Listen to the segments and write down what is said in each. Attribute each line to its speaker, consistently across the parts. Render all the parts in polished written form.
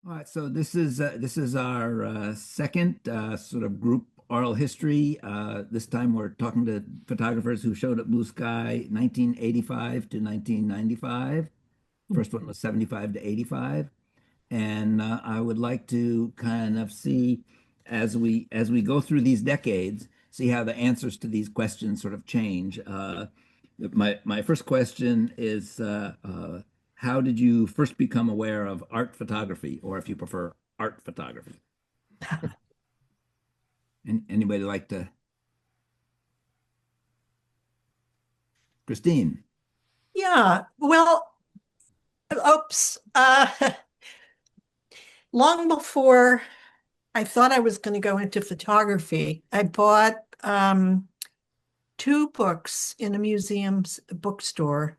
Speaker 1: All right, so this is our second sort of group oral history. This time we're talking to photographers who showed at Blue Sky 1985 to 1995. First one was 75 to 85. And I would like to kind of see as we go through these decades, see how the answers to these questions sort of change. My first question is how did you first become aware of art photography, or if you prefer, art photography? Anybody like to? Christine.
Speaker 2: Yeah, well, oops. Long before I thought I was going to go into photography, I bought two books in a museum's bookstore,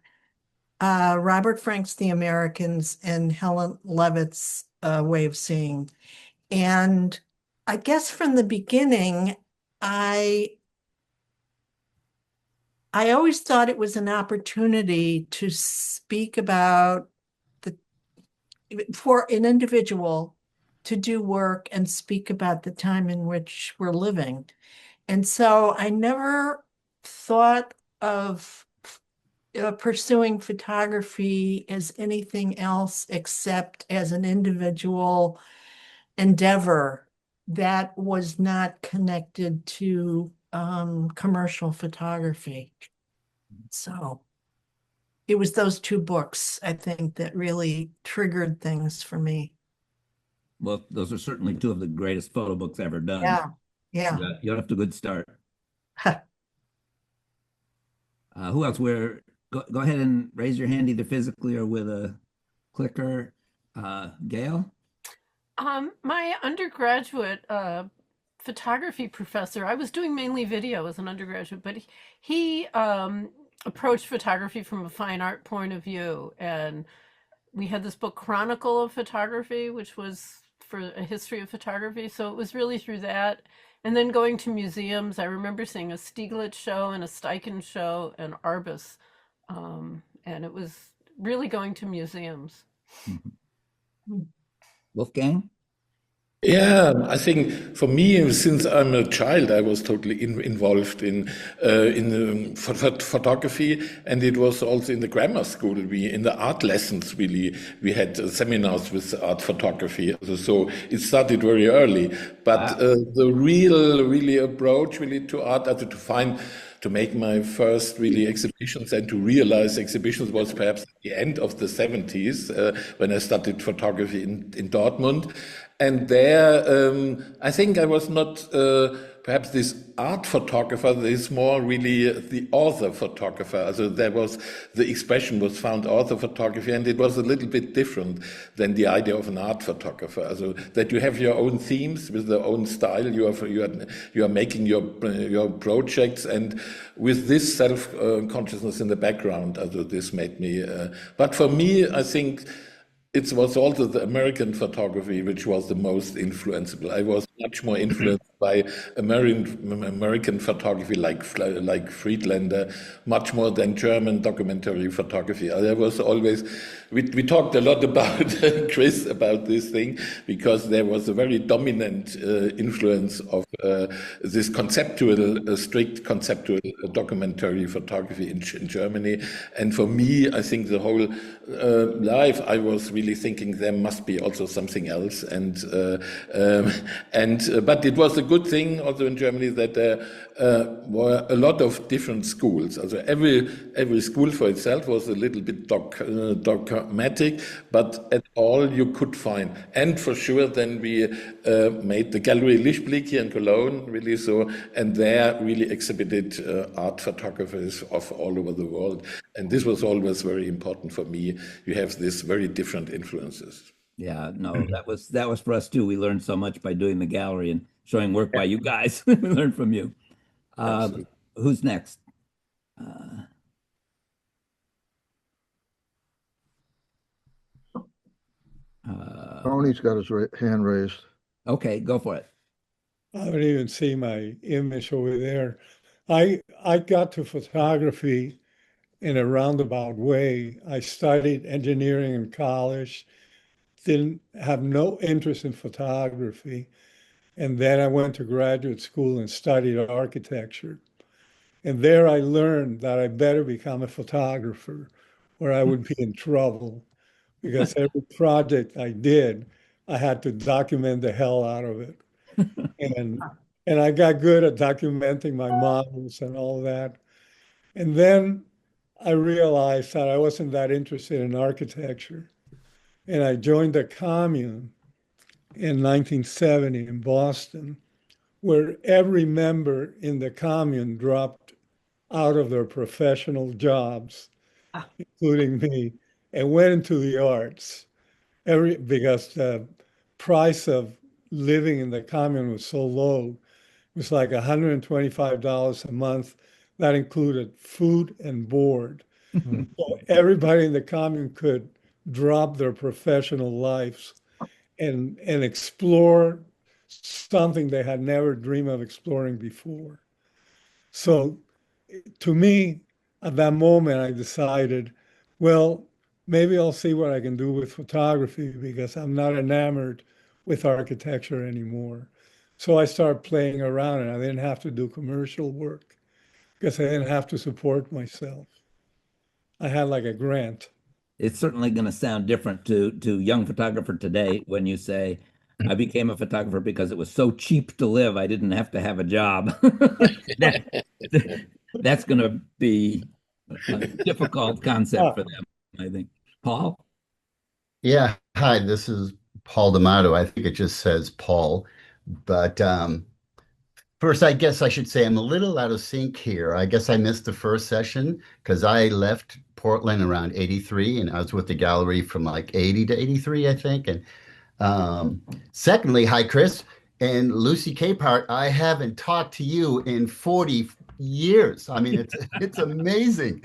Speaker 2: Robert Frank's The Americans and Helen Levitt's Way of Seeing. And I guess from the beginning, I I always thought it was an opportunity to speak about the for an individual to do work and speak about the time in which we're living. And so I never thought of pursuing photography as anything else except as an individual endeavor that was not connected to commercial photography. So it was those two books, I think, that really triggered things for me.
Speaker 1: Well, those are certainly two of the greatest photo books ever done.
Speaker 2: Yeah, yeah.
Speaker 1: You got a good start. Who else? Go ahead and raise your hand either physically or with a clicker. Gail?
Speaker 3: My undergraduate photography professor, I was doing mainly video as an undergraduate, but he approached photography from a fine art point of view. And we had this book, Chronicle of Photography, which was for a history of photography. So it was really through that. And then going to museums, I remember seeing a Stieglitz show and a Steichen show and Arbus. And it was really going to museums.
Speaker 1: Wolfgang?
Speaker 4: Yeah, I think for me, since I'm a child, I was totally involved in photography, and it was also in the grammar school. We in the art lessons really we had seminars with art photography. So it started very early, but
Speaker 1: Wow.
Speaker 4: the really approach really to art, to find. To make my first really exhibitions and to realize exhibitions was perhaps at the end of the 70s when I studied photography in Dortmund. And there, I think I was not perhaps this art photographer, there's more really the author photographer. So there was, the expression was found author photography, and it was a little bit different than the idea of an art photographer. So that you have your own themes with their own style, you are making your projects, and with this self consciousness in the background. Also this made me, but for me, I think it was also the American photography which was the most influenceable. I was much more influenced by American photography, like Friedlander, much more than German documentary photography. I was always we talked a lot about Chris about this thing because there was a very dominant influence of this conceptual, strict conceptual documentary photography in Germany. And for me, I think the whole life I was really thinking there must be also something else. But it was a good thing also in Germany that there were a lot of different schools. Also every school for itself was a little bit dogmatic, but at all you could find. And for sure, then we made the Gallery Lichtblick here in Cologne, really so, and there really exhibited art photographers of all over the world. And this was always very important for me. You have these very different influences.
Speaker 1: Yeah, no, that was for us too. We learned so much by doing the gallery and showing work by you guys. We learned from you.
Speaker 4: Absolutely.
Speaker 1: Who's next? Uh, uh,
Speaker 5: Tony's got his hand raised.
Speaker 1: okay, go for it.
Speaker 6: I don't even see my image over there. I got to photography in a roundabout way. I studied engineering in college, didn't have no interest in photography. And then I went to graduate school and studied architecture. And there I learned that I better become a photographer or I would be in trouble because every project I did, I had to document the hell out of it. And and I got good at documenting my models and all that. And then I realized that I wasn't that interested in architecture. And I joined a commune in 1970 in Boston, where every member in the commune dropped out of their professional jobs, including me, and went into the arts. Because the price of living in the commune was so low, it was like $125 a month. That included food and board. So everybody in the commune could drop their professional lives and explore something they had never dreamed of exploring before. So to me, at that moment, I decided, well, maybe I'll see what I can do with photography because I'm not enamored with architecture anymore. So I started playing around and I didn't have to do commercial work because I didn't have to support myself. I had like a grant.
Speaker 1: It's certainly going to sound different to young photographer today when you say, I became a photographer because it was so cheap to live, I didn't have to have a job. That's going to be a difficult concept for them, I think. Paul?
Speaker 7: Yeah, hi, this is Paul D'Amato. I think it just says Paul. But first, I guess I should say I'm a little out of sync here. I guess I missed the first session because I left Portland around 83 and I was with the gallery from like 80 to 83, I think. And secondly, hi, Chris. And Lucy Capehart, I haven't talked to you in 40 years. I mean, it's amazing.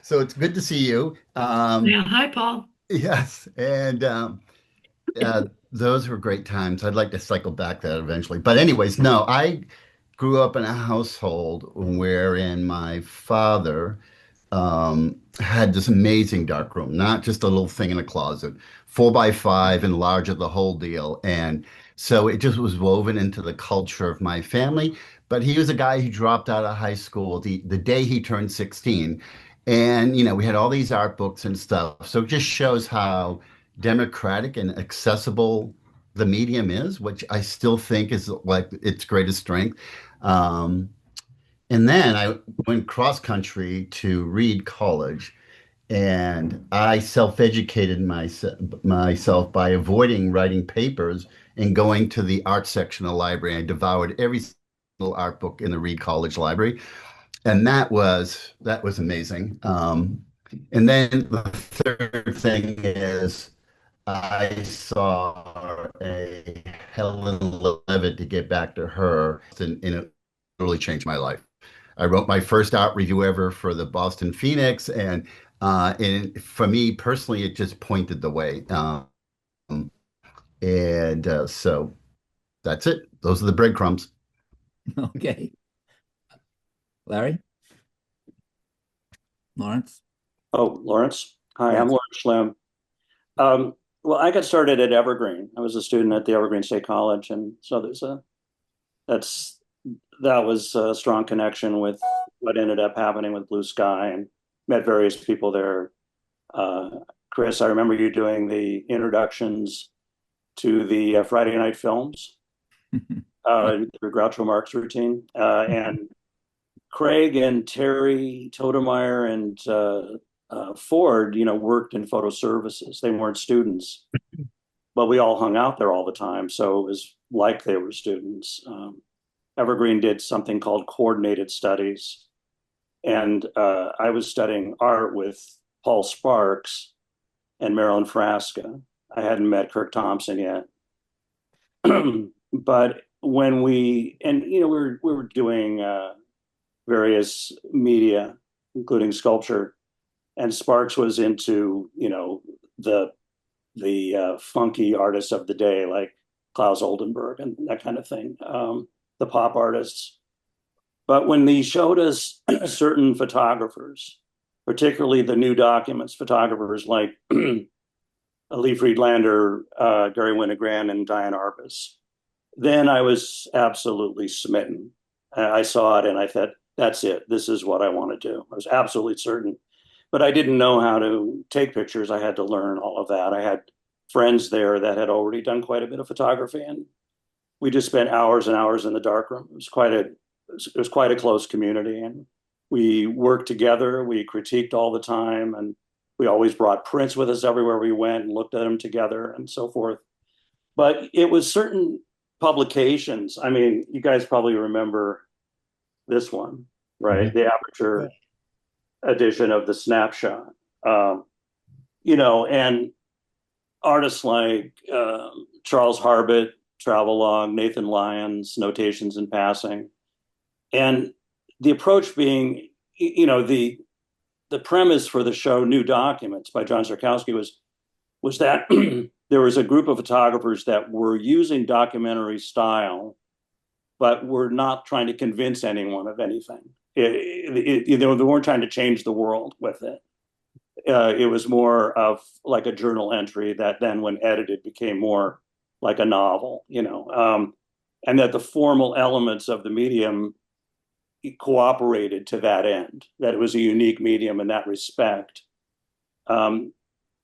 Speaker 7: So it's good to see you.
Speaker 8: Yeah, hi, Paul.
Speaker 7: Yes, and those were great times. I'd like to cycle back that eventually. But anyways, no, I grew up in a household wherein my father had this amazing dark room, not just a little thing in a closet, 4x5 and larger, the whole deal. And so it just was woven into the culture of my family. But he was a guy who dropped out of high school the day he turned 16. And, you know, we had all these art books and stuff. So it just shows how democratic and accessible the medium is, which I still think is like its greatest strength. And then I went cross country to Reed College, and I self-educated myself by avoiding writing papers and going to the art section of the library. I devoured every single art book in the Reed College library, and that was amazing. And then the third thing is I saw a Helen Levitt, to get back to her, and it really changed my life. I wrote my first art review ever for the Boston Phoenix, and for me personally, it just pointed the way. So that's it. Those are the breadcrumbs.
Speaker 1: Okay. Larry? Lawrence?
Speaker 9: Oh, Lawrence. Hi,
Speaker 1: Yes.
Speaker 9: I'm Lawrence Schlimm. Well, I got started at Evergreen. I was a student at the Evergreen State College, and so that was a strong connection with what ended up happening with Blue Sky, and met various people there. Chris, I remember you doing the introductions to the Friday night films through Groucho Marx routine, and Craig and Terry Totemeyer and Ford, worked in photo services. They weren't students, but we all hung out there all the time. So it was like they were students. Evergreen did something called coordinated studies. And I was studying art with Paul Sparks and Marilyn Frasca. I hadn't met Kirk Thompson yet. But when we were doing various media, including sculpture, and Sparks was into, the funky artists of the day, like Klaus Oldenburg and that kind of thing, the pop artists. But when they showed us certain photographers, particularly the new documents photographers like Lee Friedlander, Gary Winogrand, and Diane Arbus. Then I was absolutely smitten. I saw it and I thought, that's it. This is what I want to do. I was absolutely certain. But I didn't know how to take pictures. I had to learn all of that. I had friends there that had already done quite a bit of photography, and we just spent hours and hours in the darkroom. It was quite a close community, and we worked together. We critiqued all the time, and we always brought prints with us everywhere we went and looked at them together and so forth. But it was certain publications. I mean, you guys probably remember this one, right? The Aperture edition of the Snapshot. And artists like Charles Harbit, Travelog, Nathan Lyons, Notations in Passing. And the approach being, the premise for the show New Documents by John Sarkowski was that there was a group of photographers that were using documentary style, but were not trying to convince anyone of anything. They weren't trying to change the world with it. It was more of like a journal entry that then, when edited, became more like a novel, and that the formal elements of the medium cooperated to that end, that it was a unique medium in that respect. All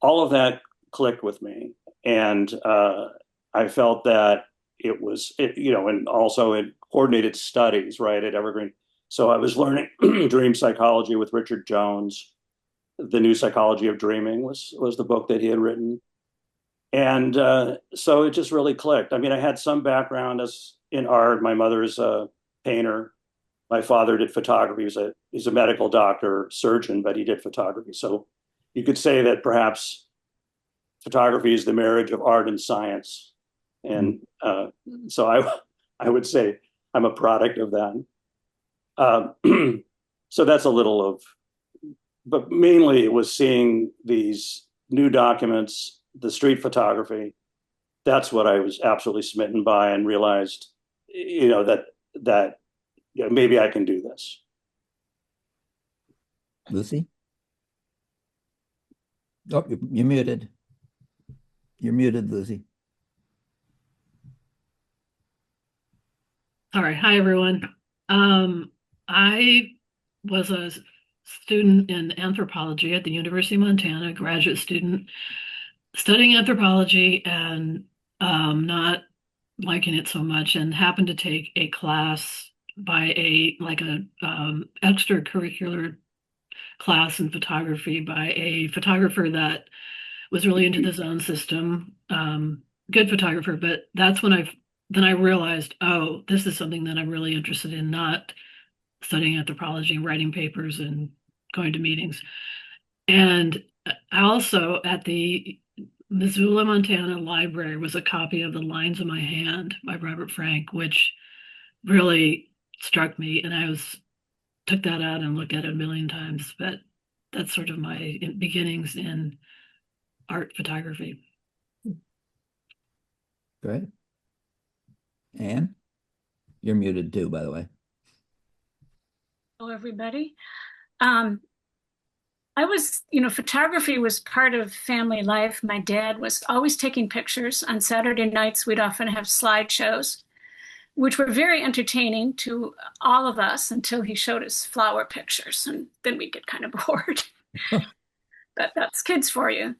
Speaker 9: of that clicked with me. And I felt that it was, and also in coordinated studies, right, at Evergreen. So I was learning dream psychology with Richard Jones. The New Psychology of Dreaming was the book that he had written. And so it just really clicked. I mean, I had some background in art. My mother's a painter. My father did photography. He's a medical doctor, surgeon, but he did photography. So you could say that perhaps photography is the marriage of art and science. And so I would say I'm a product of that. So that's a little of, but mainly it was seeing these new documents, the street photography. That's what I was absolutely smitten by, and realized, that maybe I can do this.
Speaker 1: Lucy? Oh, you're muted. You're muted, Lucy.
Speaker 8: Sorry. Hi, everyone. I was a student in anthropology at the University of Montana, a graduate student studying anthropology and not liking it so much, and happened to take a class by a extracurricular class in photography by a photographer that was really into the zone system, good photographer. But that's when I realized, oh, this is something that I'm really interested in, not studying anthropology and writing papers and going to meetings. And also at the Missoula, Montana library was a copy of The Lines of My Hand by Robert Frank, which really struck me. And I took that out and looked at it a million times. But that's sort of my beginnings in art photography.
Speaker 1: Great. Anne, you're muted too, by the way.
Speaker 10: Hello, everybody. I was, photography was part of family life. My dad was always taking pictures. On Saturday nights, we'd often have slideshows, which were very entertaining to all of us until he showed us flower pictures, and then we'd get kind of bored. But that's kids for you.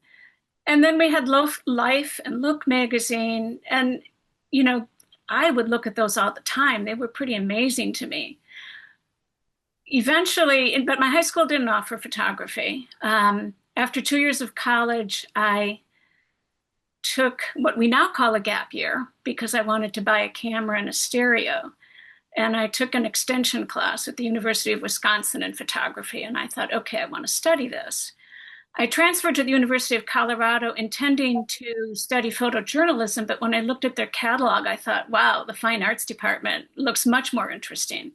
Speaker 10: And then we had Life and Look magazine, and, I would look at those all the time. They were pretty amazing to me. Eventually, but my high school didn't offer photography. After 2 years of college, I took what we now call a gap year because I wanted to buy a camera and a stereo. And I took an extension class at the University of Wisconsin in photography. And I thought, okay, I want to study this. I transferred to the University of Colorado intending to study photojournalism. But when I looked at their catalog, I thought, wow, the fine arts department looks much more interesting.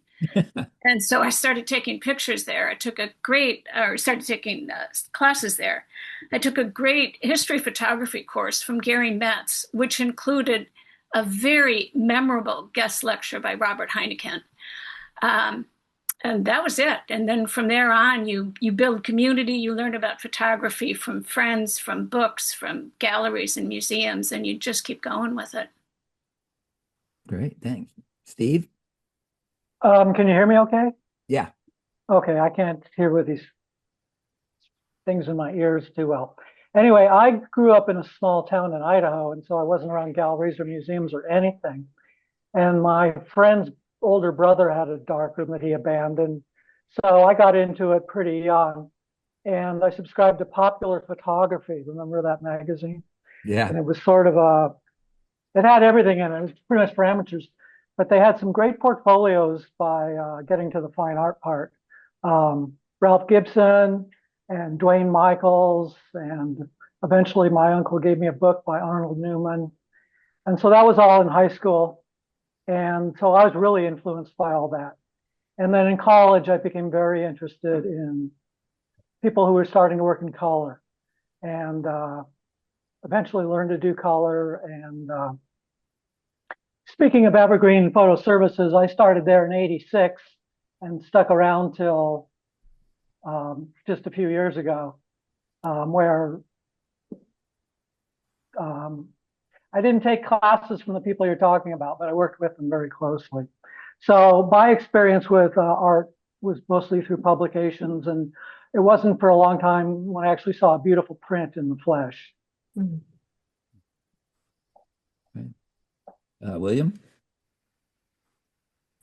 Speaker 10: And so I started taking pictures there. I started taking classes there. I took a great history photography course from Gary Metz, which included a very memorable guest lecture by Robert Heineken. and that was it. And then from there on, you build community, you learn about photography from friends, from books, from galleries and museums, and you just keep going with it.
Speaker 1: Great, thanks. Steve?
Speaker 11: Can you hear me okay?
Speaker 1: Yeah.
Speaker 11: Okay, I can't hear with these things in my ears too well. Anyway, I grew up in a small town in Idaho, and so I wasn't around galleries or museums or anything. And my friend's older brother had a darkroom that he abandoned. So I got into it pretty young. And I subscribed to Popular Photography. Remember that magazine?
Speaker 1: Yeah.
Speaker 11: And it was sort of it had everything in it. It was pretty much for amateurs. But they had some great portfolios by getting to the fine art part. Ralph Gibson and Dwayne Michaels. And eventually my uncle gave me a book by Arnold Newman. And so that was all in high school. And so I was really influenced by all that. And then in college, I became very interested in people who were starting to work in color, and eventually learned to do color. And speaking of Evergreen Photo Services, I started there in '86 and stuck around till just a few years ago, where I didn't take classes from the people you're talking about, but I worked with them very closely. So my experience with art was mostly through publications, and it wasn't for a long time when I actually saw a beautiful print in the flesh.
Speaker 1: William?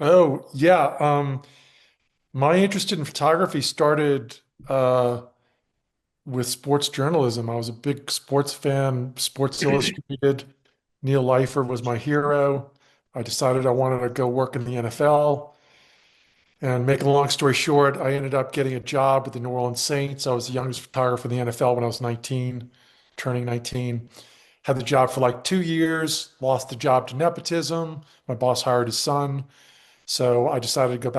Speaker 12: Oh, yeah. My interest in photography started with sports journalism. I was a big sports fan, Sports Illustrated. Neil Leifer was my hero. I decided I wanted to go work in the NFL. And making a long story short, I ended up getting a job with the New Orleans Saints. I was the youngest photographer in the NFL when I was 19, turning 19. Had the job for like 2 years, lost the job to nepotism. My boss hired his son. So I decided to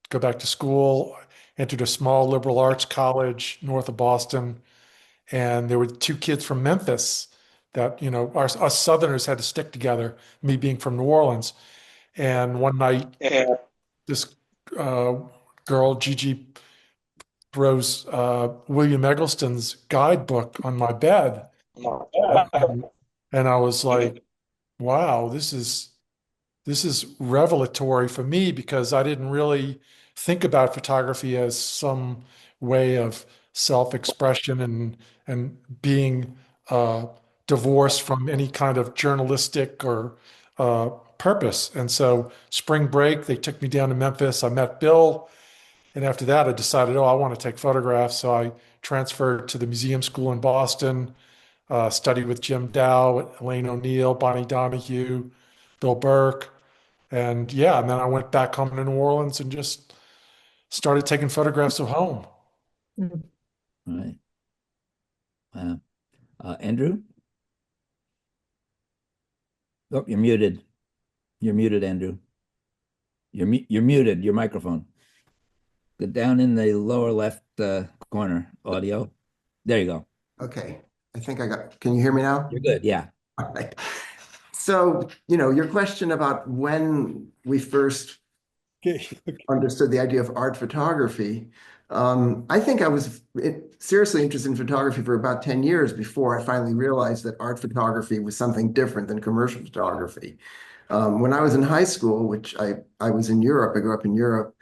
Speaker 12: go back to school, entered a small liberal arts college north of Boston. And there were 2 kids from Memphis that, you know, us Southerners had to stick together, me being from New Orleans. And one night, this girl, Gigi, throws William Eggleston's guidebook on my bed. And I was like, wow, this is revelatory for me, because I didn't really think about photography as some way of self-expression and being divorced from any kind of journalistic or purpose. And so spring break, they took me down to Memphis. I met Bill. And after that, I decided, I want to take photographs. So I transferred to the museum school in Boston, studied with Jim Dow, Elaine O'Neill, Bonnie Donahue, Bill Burke. And yeah, and then I went back home to New Orleans and just started taking photographs of home.
Speaker 1: Right. Wow. Andrew? Oh, you're muted. You're muted, Andrew. You're muted, your microphone. Go down in the lower left corner, audio. There you go.
Speaker 13: Okay. I think can you hear me now?
Speaker 1: You're good, yeah.
Speaker 13: All right. So, your question about when we first understood the idea of art photography, I think I was seriously interested in photography for about 10 years before I finally realized that art photography was something different than commercial photography. When I was in high school, which I was in Europe, I grew up in Europe,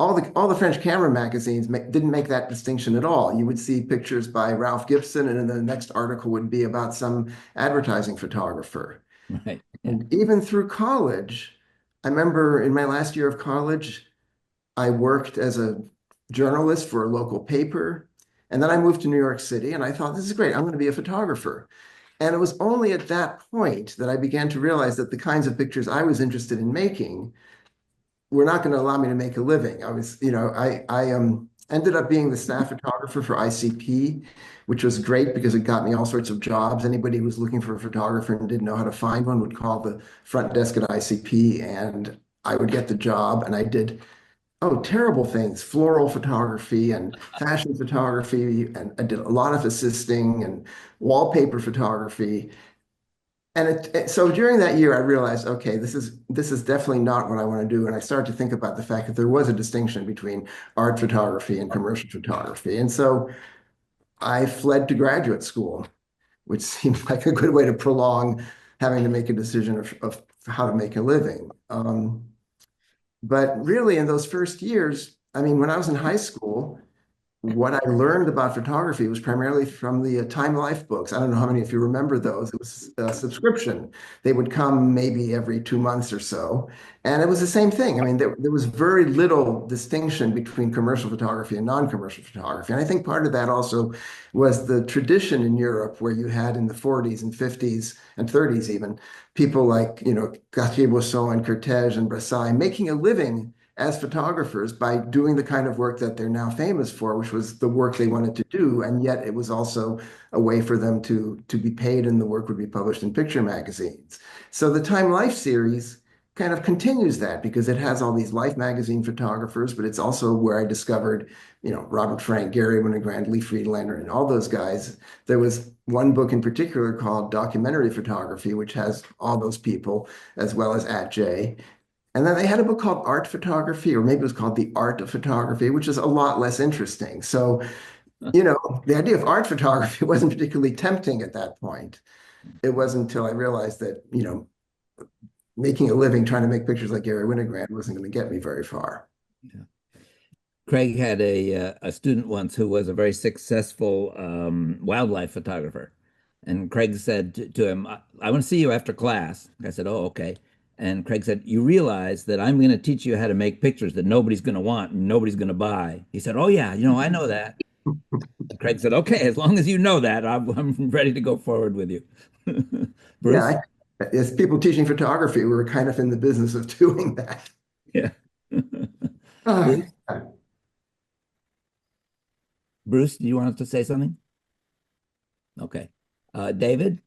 Speaker 13: all the French camera magazines didn't make that distinction at all. You would see pictures by Ralph Gibson, and then the next article would be about some advertising photographer.
Speaker 1: Right.
Speaker 13: And even through college, I remember in my last year of college, I worked as a journalist for a local paper. And then I moved to New York City, and I thought, this is great. I'm going to be a photographer. And it was only at that point that I began to realize that the kinds of pictures I was interested in making were not going to allow me to make a living. I ended up being the staff photographer for ICP, which was great because it got me all sorts of jobs. Anybody who was looking for a photographer and didn't know how to find one would call the front desk at ICP, and I would get the job. And I did, terrible things, floral photography and fashion photography, and I did a lot of assisting and wallpaper photography. So during that year, I realized, okay, this is definitely not what I want to do. And I started to think about the fact that there was a distinction between art photography and commercial photography. And so I fled to graduate school, which seemed like a good way to prolong having to make a decision of how to make a living. But really, in those first years, I mean, when I was in high school, what I learned about photography was primarily from the Time Life books. I don't know how many of you remember those. It was a subscription. They would come maybe every 2 months or so. And it was the same thing. I mean, there was very little distinction between commercial photography and non-commercial photography. And I think part of that also was the tradition in Europe where you had in the 40s and 50s and 30s even, people like, Cartier-Bresson and Kertész and Brassai making a living as photographers by doing the kind of work that they're now famous for, which was the work they wanted to do. And yet it was also a way for them to be paid, and the work would be published in picture magazines. So the Time Life series kind of continues that because it has all these Life magazine photographers, but it's also where I discovered, Robert Frank, Gary Winogrand, Lee Friedlander, and all those guys. There was one book in particular called Documentary Photography, which has all those people, as well as Atget. And then they had a book called Art Photography, or maybe it was called The Art of Photography, which is a lot less interesting. So, the idea of art photography wasn't particularly tempting at that point. It wasn't until I realized that, making a living trying to make pictures like Gary Winogrand wasn't going to get me very far.
Speaker 1: Yeah. Craig had a student once who was a very successful wildlife photographer. And Craig said to him, I want to see you after class. I said, oh, okay. And Craig said, you realize that I'm going to teach you how to make pictures that nobody's going to want and nobody's going to buy. He said, oh, yeah, I know that. Craig said, okay, as long as you know that, I'm ready to go forward with you. Bruce?
Speaker 13: Yeah, as people teaching photography, we were kind of in the business of doing that.
Speaker 1: Yeah. Bruce, do you want to say something? Okay. David?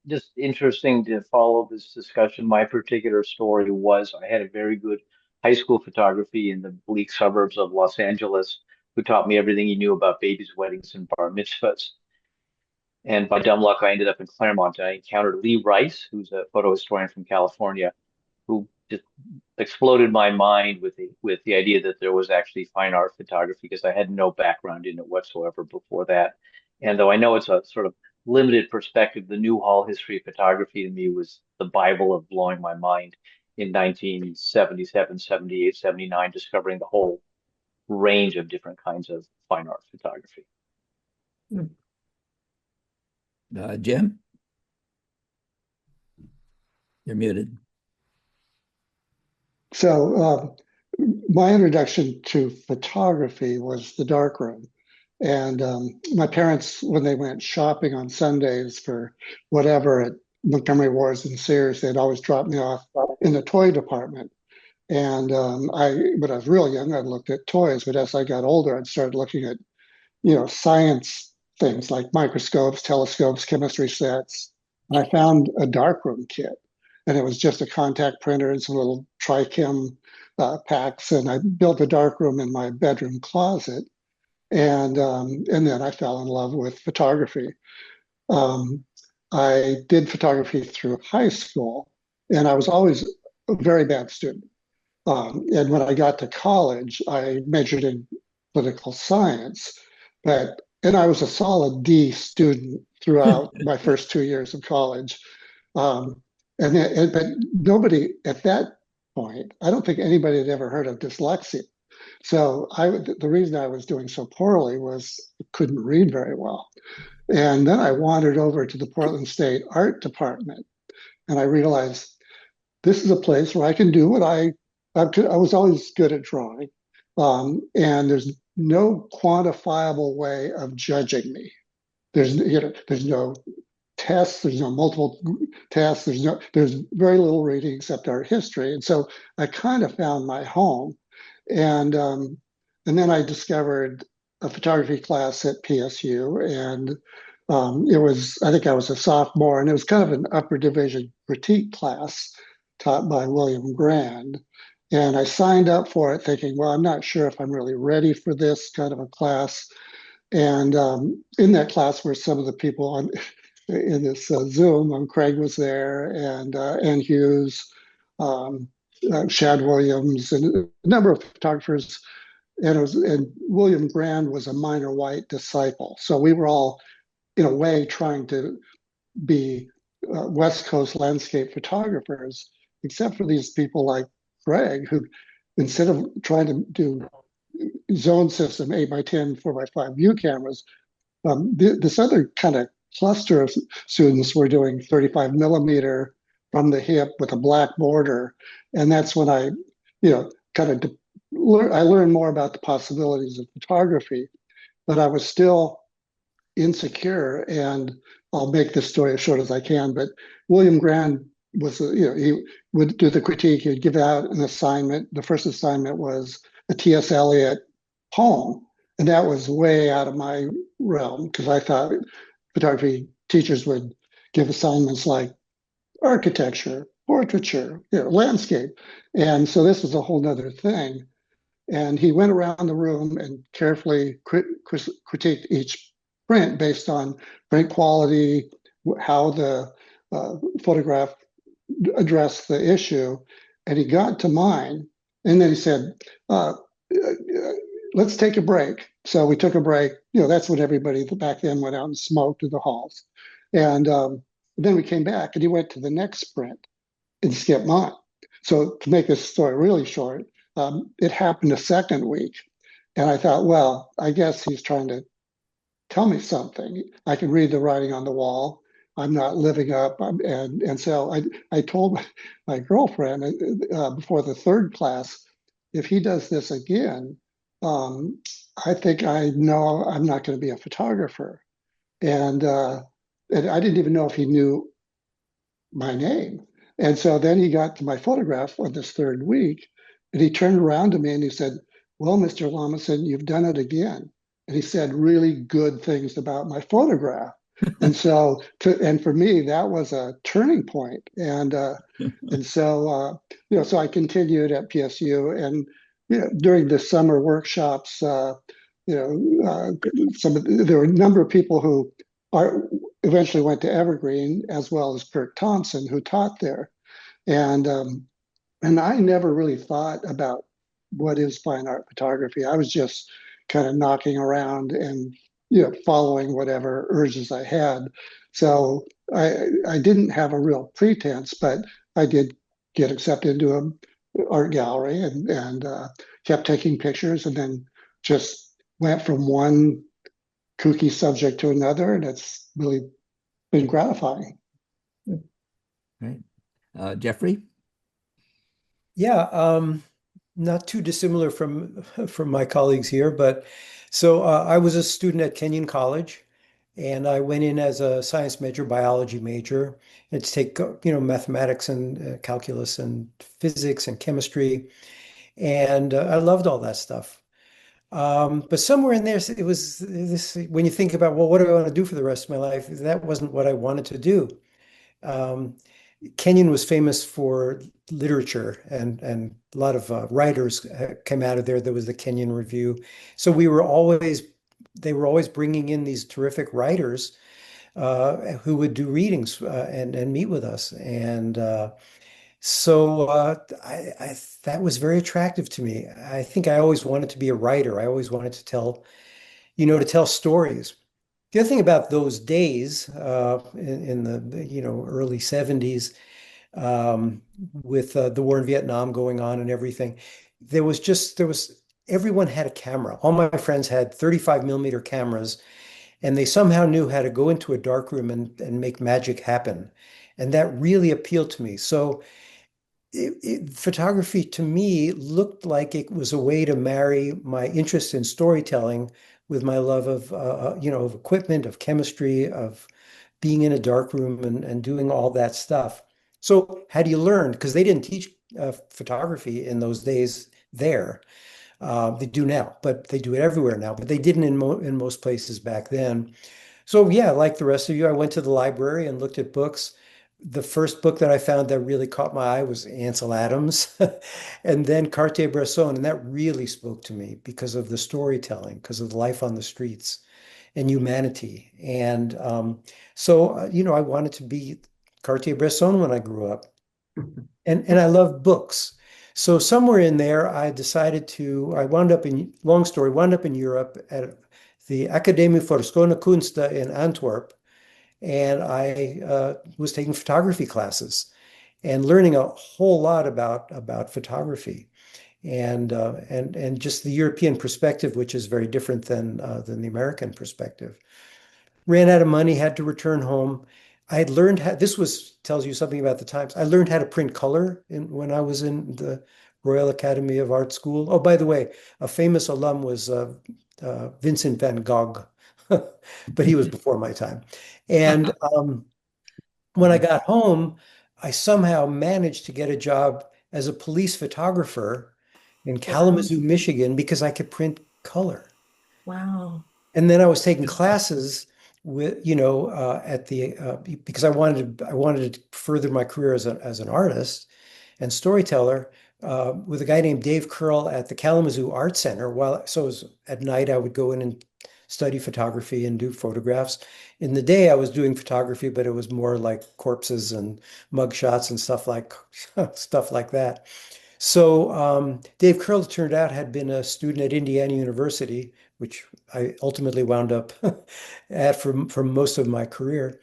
Speaker 14: Just interesting to follow this discussion. My particular story was I had a very good high school photography in the bleak suburbs of Los Angeles who taught me everything he knew about babies' weddings and bar mitzvahs. And by dumb luck, I ended up in Claremont. I encountered Lee Rice, who's a photo historian from California, who just exploded my mind with the idea that there was actually fine art photography, because I had no background in it whatsoever before that. And though I know it's a sort of limited perspective, the Newhall history of photography to me was the Bible of blowing my mind in 1977, 78, 79, discovering the whole range of different kinds of fine art photography.
Speaker 1: Jim? You're muted.
Speaker 15: So my introduction to photography was the darkroom. And my parents, when they went shopping on Sundays for whatever at Montgomery Ward's and Sears, they'd always drop me off in the toy department. And when I was real young, I looked at toys, but as I got older, I'd started looking at, science things like microscopes, telescopes, chemistry sets. And I found a darkroom kit, and it was just a contact printer and some little Trichem packs. And I built a darkroom in my bedroom closet. And then I fell in love with photography. I did photography through high school, and I was always a very bad student. And when I got to college, I majored in political science, and I was a solid D student throughout my first 2 years of college. But nobody at that point, I don't think anybody had ever heard of dyslexia. So the reason I was doing so poorly was I couldn't read very well. And then I wandered over to the Portland State Art Department, and I realized this is a place where I can do what I was always good at drawing. And there's no quantifiable way of judging me. There's no tests, there's no multiple tests, there's very little reading except art history. And so I kind of found my home. And then I discovered a photography class at PSU, and I think I was a sophomore, and it was kind of an upper division critique class taught by William Grand. And I signed up for it thinking, well, I'm not sure if I'm really ready for this kind of a class. And in that class were some of the people in this Zoom. Craig was there, and Ann Hughes, Shad Williams, and a number of photographers. And William Grand was a Minor White disciple. So we were all, in a way, trying to be West Coast landscape photographers, except for these people like Greg, who instead of trying to do zone system 8x10, 4x5 view cameras, this other kind of cluster of students were doing 35 millimeter from the hip with a black border. And that's when I, kind of I learned more about the possibilities of photography, but I was still insecure. And I'll make this story as short as I can, but William Grand was, he would do the critique, he would give out an assignment. The first assignment was a T.S. Eliot poem. And that was way out of my realm because I thought photography teachers would give assignments like architecture, portraiture, landscape. And so this was a whole nother thing. And he went around the room and carefully critiqued each print based on print quality, how the photograph addressed the issue. And he got to mine. And then he said, let's take a break. So we took a break. That's when everybody back then went out and smoked in the halls. And then we came back and he went to the next sprint and skipped mine. So to make this story really short, it happened a second week. And I thought, well, I guess he's trying to tell me something. I can read the writing on the wall. I'm not living up. And so I told my girlfriend before the third class, if he does this again, I think I know I'm not going to be a photographer. And I didn't even know if he knew my name. And so then he got to my photograph on this third week, and he turned around to me and he said, well, Mr. Lamason, you've done it again. And he said really good things about my photograph. And so, and for me, that was a turning point. And so, so I continued at PSU, and during the summer workshops, there were a number of people who eventually went to Evergreen, as well as Kirk Thompson, who taught there. And I never really thought about what is fine art photography. I was just kind of knocking around and following whatever urges I had. So I didn't have a real pretense, but I did get accepted into an art gallery and kept taking pictures, and then just went from one kooky subject to another, and it's really been gratifying.
Speaker 1: Right. Jeffrey?
Speaker 16: Yeah, not too dissimilar from my colleagues here, but so I was a student at Kenyon College, and I went in as a science major, biology major, and to take mathematics and calculus and physics and chemistry, and I loved all that stuff. But somewhere in there, it was this, when you think about, well, what do I want to do for the rest of my life? That wasn't what I wanted to do. Kenyon was famous for literature, and a lot of writers came out of there. There was the Kenyon Review. So they were always bringing in these terrific writers who would do readings and meet with us. And so that was very attractive to me. I think I always wanted to be a writer. I always wanted to tell stories. The other thing about those days in the early 70s, with the war in Vietnam going on and everything, everyone had a camera. All my friends had 35 millimeter cameras, and they somehow knew how to go into a dark room and make magic happen. And that really appealed to me. So photography to me looked like it was a way to marry my interest in storytelling with my love of equipment, of chemistry, of being in a dark room and doing all that stuff. So how do you learn? Because they didn't teach photography in those days there. They do now, but they do it everywhere now. But they didn't in most places back then. So yeah, like the rest of you, I went to the library and looked at books. The first book that I found that really caught my eye was Ansel Adams, and then Cartier-Bresson, and that really spoke to me because of the storytelling, because of the life on the streets. and humanity. And you know, I wanted to be Cartier-Bresson when I grew up. And I love books. So somewhere in there, I decided to, long story, wound up in Europe at the Academie voor Schone Kunsten in Antwerp. And I was taking photography classes and learning a whole lot about photography and just the European perspective, which is very different than the American perspective. Ran out of money, had to return home. I had learned how, tells you something about the times. I learned how to print color when I was in the Royal Academy of Art School. Oh, by the way, a famous alum was Vincent van Gogh, but he was before my time. And when I got home, I somehow managed to get a job as a police photographer in Kalamazoo, Michigan, because I could print color.
Speaker 2: Wow.
Speaker 16: And then I was taking classes with, you know, because I wanted to further my career as an artist and storyteller with a guy named Dave Curl at the Kalamazoo Art Center. At night I would go in and study photography and do photographs. In the day I was doing photography, but it was more like corpses and mugshots and stuff like that. So Dave Curl, it turned out, had been a student at Indiana University, which I ultimately wound up at for most of my career.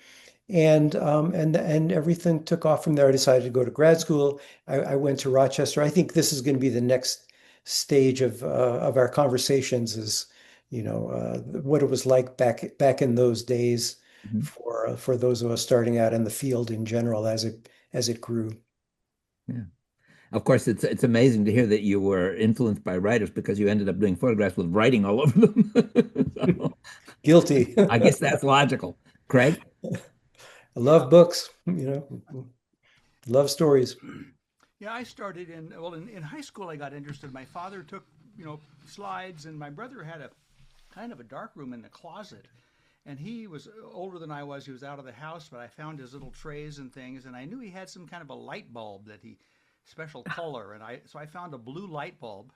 Speaker 16: And everything took off from there. I decided to go to grad school. I went to Rochester. I think this is going to be the next stage of our conversations, is, you know, what it was like back in those days for those of us starting out in the field in general as it grew.
Speaker 1: Yeah. Of course, it's amazing to hear that you were influenced by writers, because you ended up doing photographs with writing all over them. So,
Speaker 16: guilty.
Speaker 1: I guess that's logical. Craig?
Speaker 16: I love books, you know, love stories.
Speaker 17: Yeah, I started in high school. I got interested. My father took, you know, slides, and my brother had a kind of a dark room in the closet. And he was older than I was. He was out of the house, but I found his little trays and things, and I knew he had some kind of a light bulb that special color, and so I found a blue light bulb.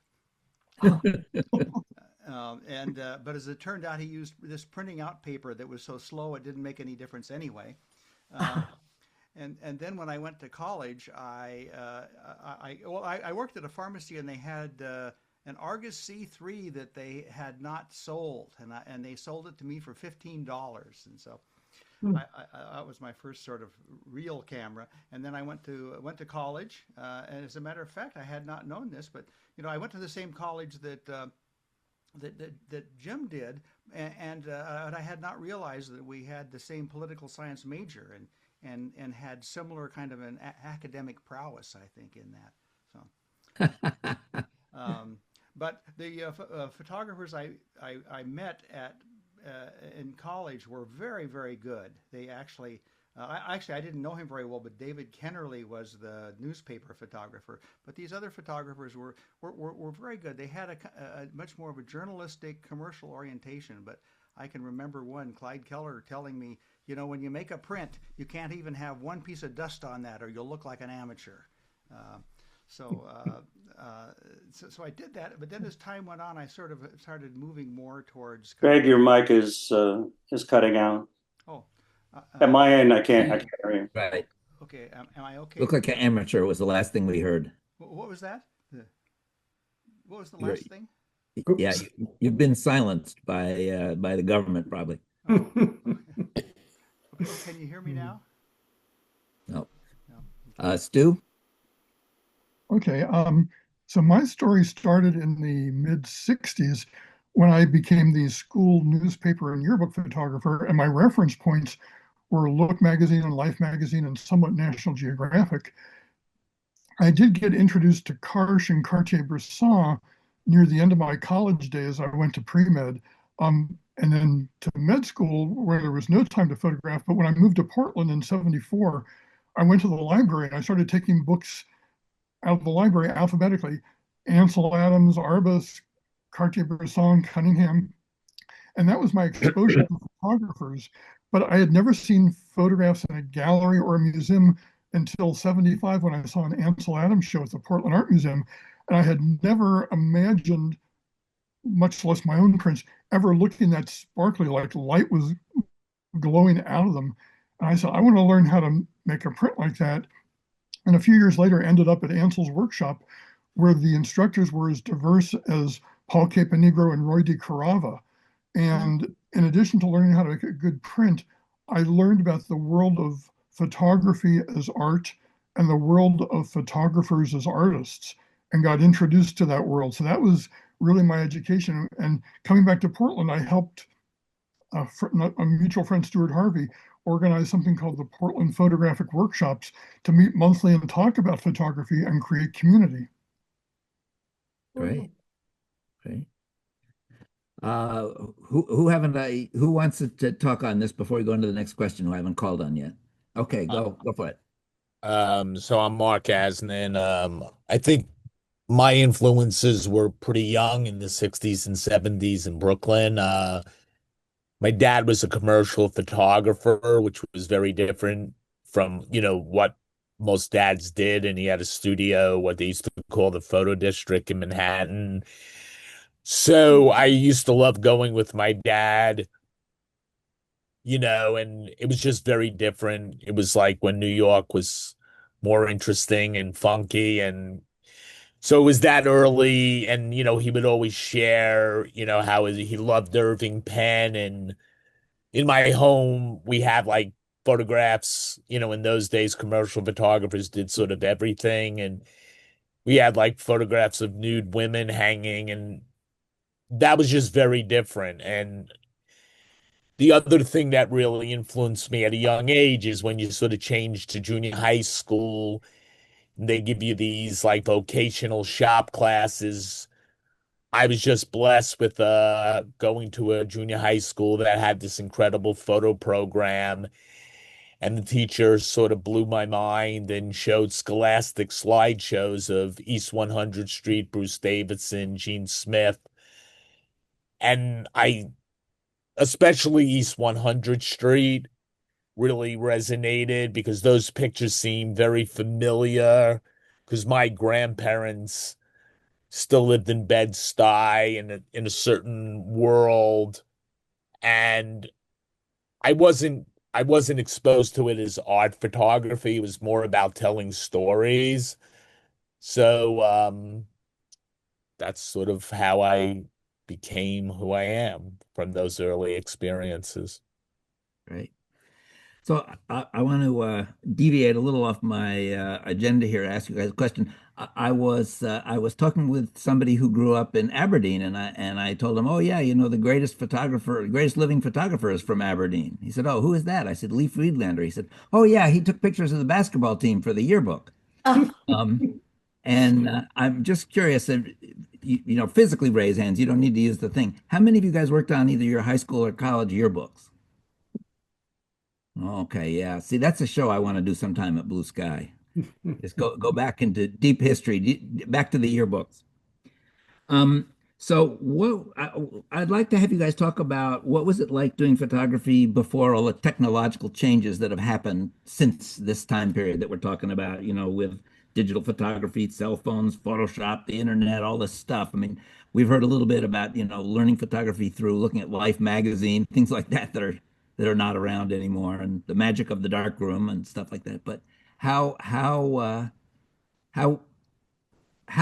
Speaker 17: But as it turned out, he used this printing out paper that was so slow it didn't make any difference anyway. And then when I went to college, I worked at a pharmacy, and they had an Argus C3 that they had not sold, and they sold it to me for $15, and so that was my first sort of real camera. And then I went to college, and as a matter of fact, I had not known this, but you know, I went to the same college that Jim did, and I had not realized that we had the same political science major and had similar kind of an academic prowess, I think, in that. So, but the photographers I met in college were very, very good. They actually, I didn't know him very well, but David Kennerly was the newspaper photographer. But these other photographers were very good. They had a much more of a journalistic, commercial orientation. But I can remember one, Clyde Keller, telling me, you know, when you make a print, you can't even have one piece of dust on that, or you'll look like an amateur. So I did that, but then as time went on, I sort of started moving more towards.
Speaker 9: Greg, your mic is cutting out.
Speaker 17: Oh,
Speaker 9: at my end, I can't hear you.
Speaker 1: Right.
Speaker 17: Okay, am I okay?
Speaker 1: Look like an amateur was the last thing we heard.
Speaker 17: What was that? What was the last thing?
Speaker 1: Yeah, you've been silenced by the government, probably.
Speaker 17: Oh. Can you hear me now?
Speaker 1: No. Stu?
Speaker 18: Okay, so my story started in the mid-'60s when I became the school newspaper and yearbook photographer, and my reference points were Look magazine and Life magazine and somewhat National Geographic. I did get introduced to Karsh and Cartier-Bresson near the end of my college days. I went to pre-med, and then to med school where there was no time to photograph. But when I moved to Portland in '74, I went to the library and I started taking books out of the library alphabetically: Ansel Adams, Arbus, Cartier-Bresson, Cunningham. And that was my exposure to photographers. But I had never seen photographs in a gallery or a museum until '75 when I saw an Ansel Adams show at the Portland Art Museum. And I had never imagined, much less my own prints, ever looking that sparkly, like light was glowing out of them. And I said, I want to learn how to make a print like that. And a few years later, ended up at Ansell's workshop, where the instructors were as diverse as Paul Caponegro and Roy DeCarava. And in addition to learning how to make a good print, I learned about the world of photography as art and the world of photographers as artists, and got introduced to that world. So that was really my education. And coming back to Portland, I helped a mutual friend, Stuart Harvey, organize something called the Portland Photographic Workshops to meet monthly and talk about photography and create community.
Speaker 1: Great. Great. Who wants to talk on this before we go into the next question, who I haven't called on yet? Okay, go for it.
Speaker 19: So I'm Mark Asnan. I think my influences were pretty young in the 60s and 70s in Brooklyn. My dad was a commercial photographer, which was very different from, what most dads did. And he had a studio, what they used to call the photo district in Manhattan. So I used to love going with my dad, and it was just very different. It was like when New York was more interesting and funky. And so it was that early. And, he would always share, how he loved Irving Penn. And in my home, we have like photographs, in those days, commercial photographers did sort of everything. And we had like photographs of nude women hanging, and that was just very different. And the other thing that really influenced me at a young age is when you sort of change to junior high school, they give you these like vocational shop classes. I was just blessed with going to a junior high school that had this incredible photo program. And the teacher sort of blew my mind and showed scholastic slideshows of East 100th Street, Bruce Davidson, Gene Smith. And especially East 100th Street, really resonated because those pictures seem very familiar, because my grandparents still lived in Bed-Stuy in a certain world, and I wasn't exposed to it as art photography. It was more about telling stories. So that's sort of how I became who I am from those early experiences.
Speaker 1: Right. So I want to deviate a little off my agenda here, ask you guys a question. I was talking with somebody who grew up in Aberdeen, and I told him, oh yeah, the greatest living photographer is from Aberdeen. He said, oh, who is that? I said, Lee Friedlander. He said, oh yeah, he took pictures of the basketball team for the yearbook. And I'm just curious, physically raise hands. You don't need to use the thing. How many of you guys worked on either your high school or college yearbooks? Okay, yeah. See, that's a show I want to do sometime at Blue Sky. Just go back into deep history, back to the yearbooks. So I'd like to have you guys talk about what was it like doing photography before all the technological changes that have happened since this time period that we're talking about, with digital photography, cell phones, Photoshop, the internet, all this stuff. I mean, we've heard a little bit about, learning photography through looking at Life magazine, things like that that are not around anymore, and the magic of the darkroom and stuff like that. But how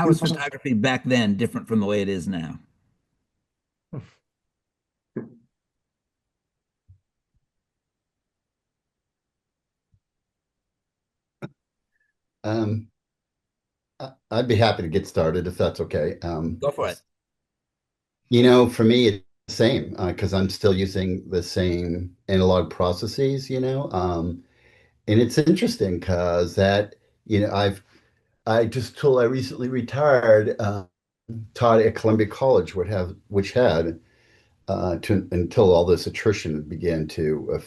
Speaker 1: is photography back then different from the way it is now?
Speaker 7: I'd be happy to get started if that's okay.
Speaker 1: Go for it.
Speaker 7: For me, it's the same because I'm still using the same analog processes, and it's interesting because that, I recently retired, taught at Columbia College, which had until all this attrition began to,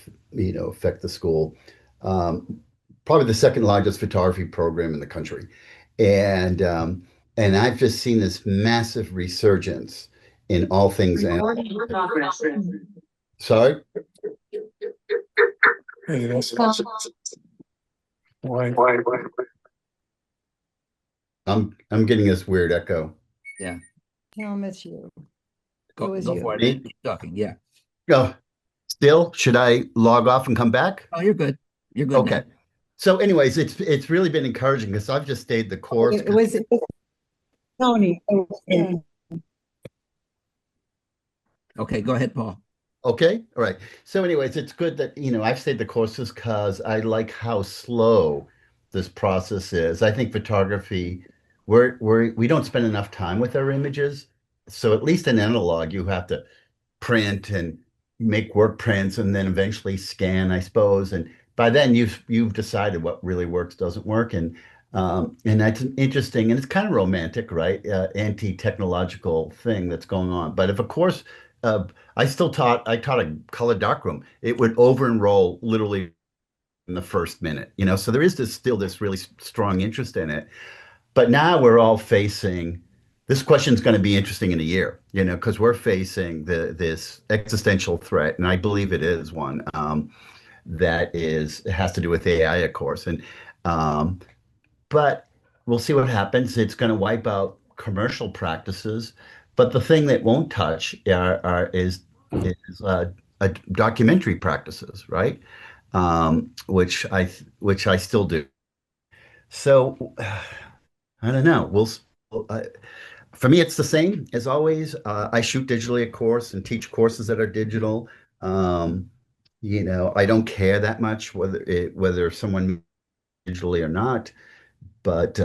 Speaker 7: affect the school, probably the second largest photography program in the country, and I've just seen this massive resurgence in all things. Sorry.
Speaker 12: Hey, that's why.
Speaker 7: I'm getting this weird echo.
Speaker 1: Yeah.
Speaker 20: Tell him it's you.
Speaker 2: It was
Speaker 1: Go
Speaker 2: you.
Speaker 1: for it.
Speaker 7: Me?
Speaker 1: Keep talking. Yeah.
Speaker 7: Go. Still, should I log off and come back?
Speaker 1: Oh, you're good. You're good
Speaker 7: Okay.
Speaker 1: now.
Speaker 7: So, anyways, it's really been encouraging because I've just stayed the course.
Speaker 2: It was Tony.
Speaker 1: Okay, go ahead, Paul.
Speaker 7: Okay, all right. So, anyways, it's good that I've stayed the courses because I like how slow this process is. I think photography, we don't spend enough time with our images. So at least in analog, you have to print and make work prints and then eventually scan, I suppose. And by then you've decided what really works, doesn't work. And that's interesting and it's kind of romantic, right? Anti-technological thing that's going on. But if a course, I taught a color darkroom, it would over enroll literally in the first minute, so there is still this really strong interest in it. But now we're all facing this question is going to be interesting in a year, because we're facing this existential threat, and I believe it is one that it has to do with AI, of course. But we'll see what happens. It's going to wipe out commercial practices, but the thing that won't touch is documentary practices, right? Which I still do. So I don't know. For me, it's the same as always. I shoot digitally, of course, and teach courses that are digital. I don't care that much whether someone digitally or not, but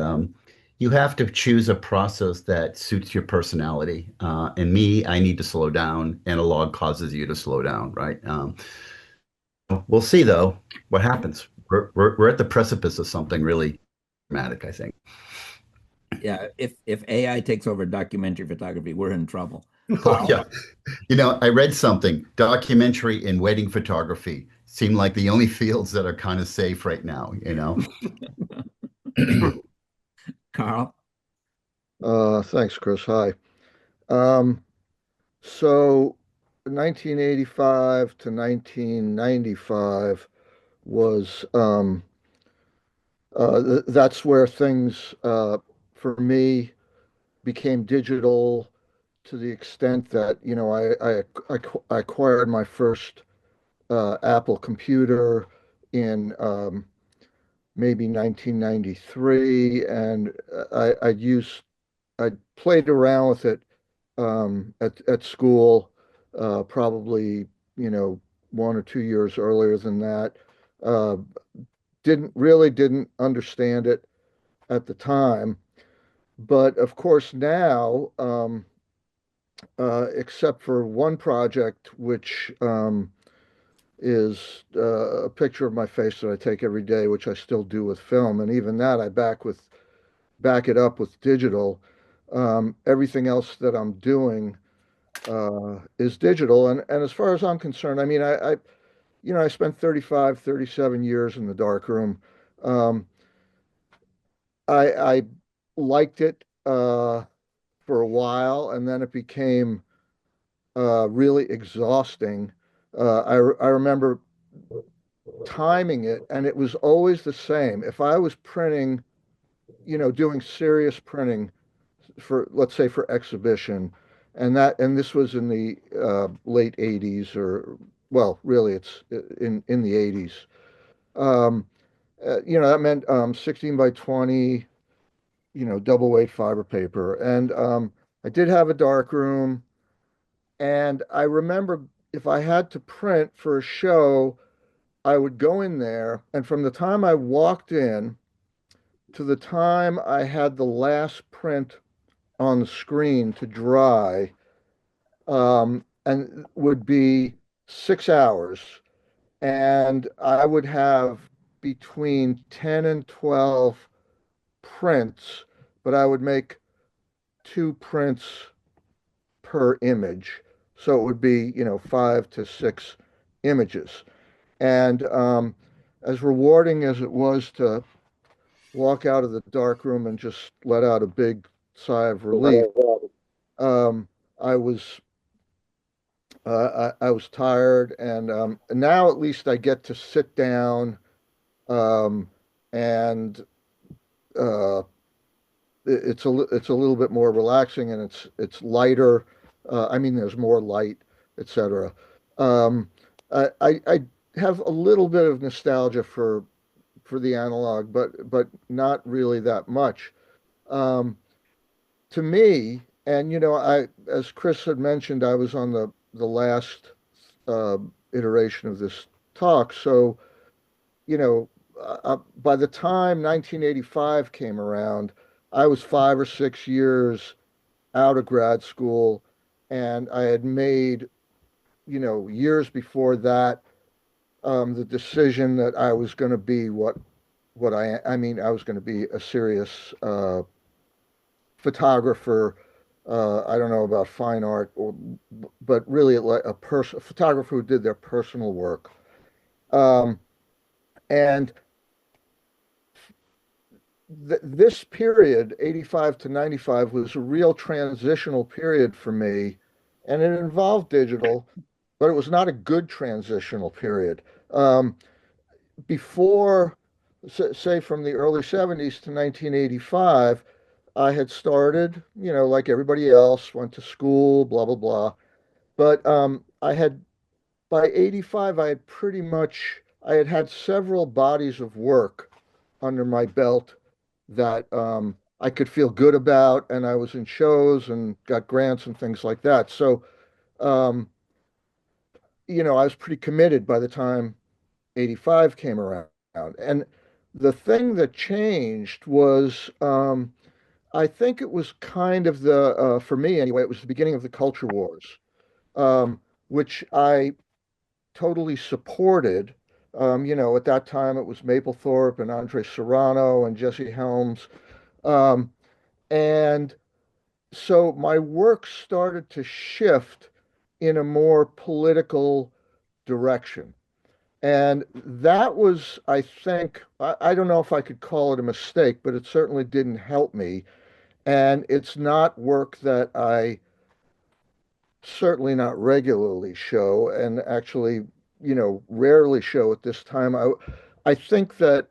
Speaker 7: you have to choose a process that suits your personality. And me, I need to slow down. Analog causes you to slow down, right? We'll see, though, what happens. We're at the precipice of something really dramatic, I think.
Speaker 1: Yeah, if AI takes over documentary photography, we're in trouble.
Speaker 7: Oh, yeah. I read something, documentary and wedding photography seem like the only fields that are kind of safe right now,
Speaker 1: Carl?
Speaker 5: Thanks, Chris. Hi. So 1985 to 1995 was that's where things for me became digital to the extent that I acquired my first Apple computer in maybe 1993, and I played around with it at school, probably 1 or 2 years earlier than that. Uh, didn't understand it at the time, but of course now, except for one project, which is a picture of my face that I take every day, which I still do with film, and even that I back it up with digital. Everything else that I'm doing is digital, and as far as I'm concerned, I mean, I spent 35, 37 years in the darkroom. Um, I liked it for a while, and then it became really exhausting. I remember timing it, and it was always the same. If I was printing, doing serious printing for, let's say, for exhibition, and this was in the late 80s, or well, really, it's in the 80s. Um, that meant 16 by 20, double weight fiber paper, and I did have a dark room, and I remember if I had to print for a show, I would go in there, and from the time I walked in to the time I had the last print on the screen to dry, and would be 6 hours. And I would have between 10 and 12 prints, but I would make 2 prints per image. So it would be, 5 to 6 images. And as rewarding as it was to walk out of the dark room and just let out a big sigh of relief, um, I was I was tired, and now at least I get to sit down, and it's a little bit more relaxing, and it's lighter. I mean, there's more light, etc. Um, I have a little bit of nostalgia for the analog, but not really that much. Um, to me, and as Chris had mentioned, I was on the last uh, iteration of this talk, so by the time 1985 came around, I was 5 or 6 years out of grad school, and I had made, years before that, the decision that I was going to be what I mean, I was going to be a serious photographer. I don't know about fine art, but really like a photographer who did their personal work. Um, and this period, 85 to 95, was a real transitional period for me, and it involved digital, but it was not a good transitional period. Um, Before, say, from the early 70s to 1985, I had started, like everybody else, went to school, blah, blah, blah. But by 85, I had had several bodies of work under my belt that I could feel good about, and I was in shows and got grants and things like that. So, um, I was pretty committed by the time 85 came around. And the thing that changed was, I think it was kind of for me anyway, it was the beginning of the culture wars, which I totally supported. At that time, it was Mapplethorpe and Andre Serrano and Jesse Helms. Um, and so my work started to shift in a more political direction. And that was, I think, I don't know if I could call it a mistake, but it certainly didn't help me. And it's not work that I certainly not regularly show, and actually, rarely show at this time. I think that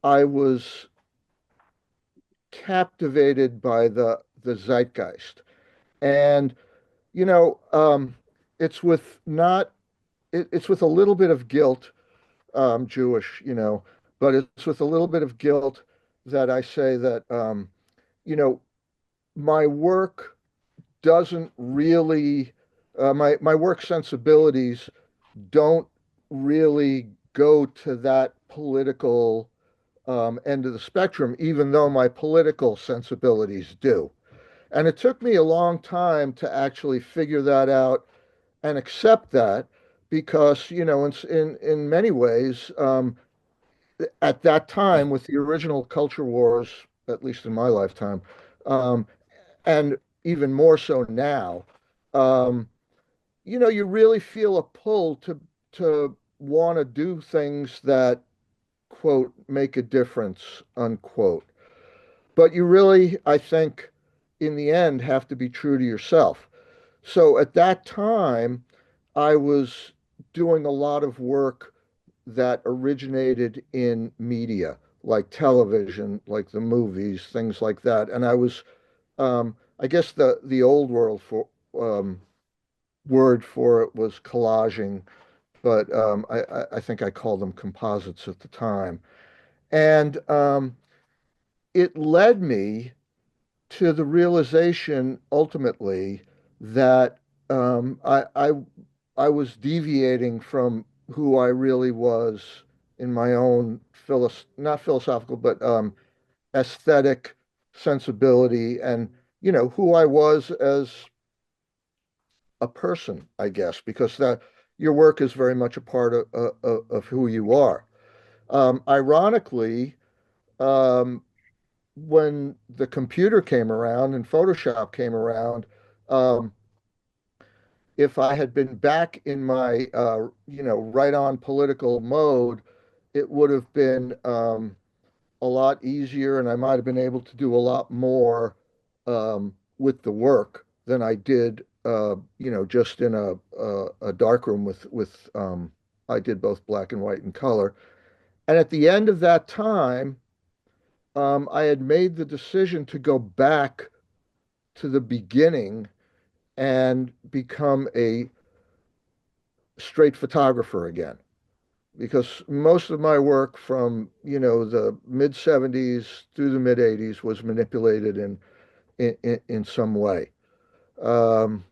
Speaker 5: I was captivated by the zeitgeist. And, you know, um, it's with not, it's with a little bit of guilt, Jewish, but it's with a little bit of guilt that I say that, you know, my work doesn't really, my work sensibilities don't really go to that political end of the spectrum, even though my political sensibilities do. And it took me a long time to actually figure that out and accept that because, in many ways, at that time with the original culture wars, at least in my lifetime, um, and even more so now, um, you really feel a pull to want to do things that, quote, make a difference, unquote. But you really, I think, in the end, have to be true to yourself. So at that time, I was doing a lot of work that originated in media, like television, like the movies, things like that. And I guess the old world um, word for it was collaging, but I think I called them composites at the time. And it led me to the realization ultimately that I was deviating from who I really was in my own not philosophical, but aesthetic sensibility, and who I was as a person, I guess, because that your work is very much a part of who you are. Ironically, um, when the computer came around and Photoshop came around, um, if I had been back in my, right on political mode, it would have been a lot easier, and I might have been able to do a lot more with the work than I did, just in a dark room with I did both black and white and color. And at the end of that time, I had made the decision to go back to the beginning and become a straight photographer again. Because most of my work from, the mid 70s through the mid 80s was manipulated in some way. And,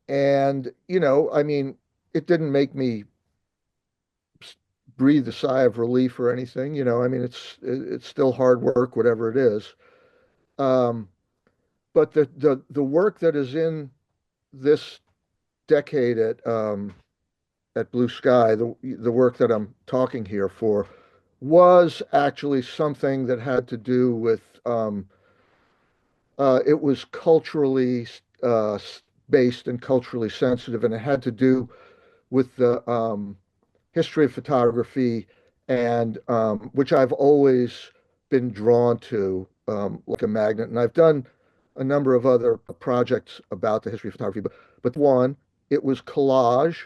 Speaker 5: I mean, it didn't make me breathe a sigh of relief or anything. I mean, it's still hard work, whatever it is. But the work that is in this decade at Blue Sky, the work that I'm talking here for, was actually something that had to do with it was culturally based and culturally sensitive, and it had to do with the history of photography, and which I've always been drawn to like a magnet. And I've done a number of other projects about the history of photography, but one, it was collage.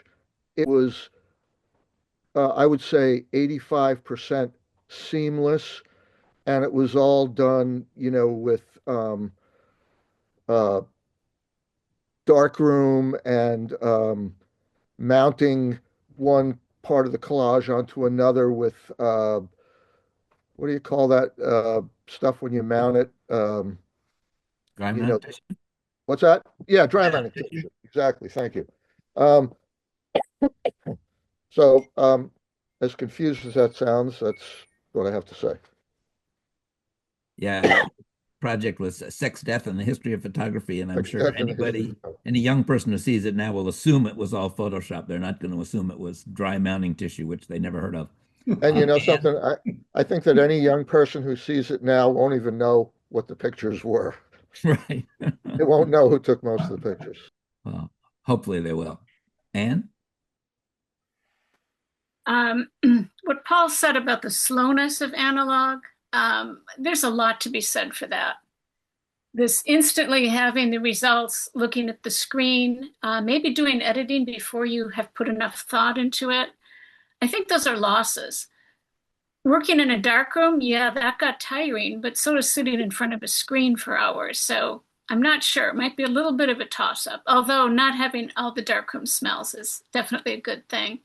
Speaker 5: It was, I would say, 85% seamless, and it was all done, with darkroom and mounting one part of the collage onto another with what do you call that stuff when you mount it?
Speaker 1: Dry
Speaker 5: You
Speaker 1: mount
Speaker 5: know,
Speaker 1: tissue.
Speaker 5: what's that? Yeah, dry mounting tissue. Exactly. Thank you. So, as confused as that sounds, that's what I have to say.
Speaker 1: Yeah, project was Sex, Death, and the History of Photography, and I'm
Speaker 5: Sex,
Speaker 1: sure
Speaker 5: Death, and the History
Speaker 1: anybody,
Speaker 5: of
Speaker 1: any young person who sees it now will assume it was all Photoshop. They're not going to assume it was dry mounting tissue, which they never heard of.
Speaker 5: And you know something, I think that any young person who sees it now won't even know what the pictures were.
Speaker 1: Right.
Speaker 5: They won't know who took most of the pictures.
Speaker 1: Well, hopefully they will. Anne?
Speaker 10: What Paul said about the slowness of analog, there's a lot to be said for that. This instantly having the results, looking at the screen, maybe doing editing before you have put enough thought into it. I think those are losses. Working in a darkroom, yeah, that got tiring, but so does sitting in front of a screen for hours. So I'm not sure. It might be a little bit of a toss-up, although not having all the darkroom smells is definitely a good thing.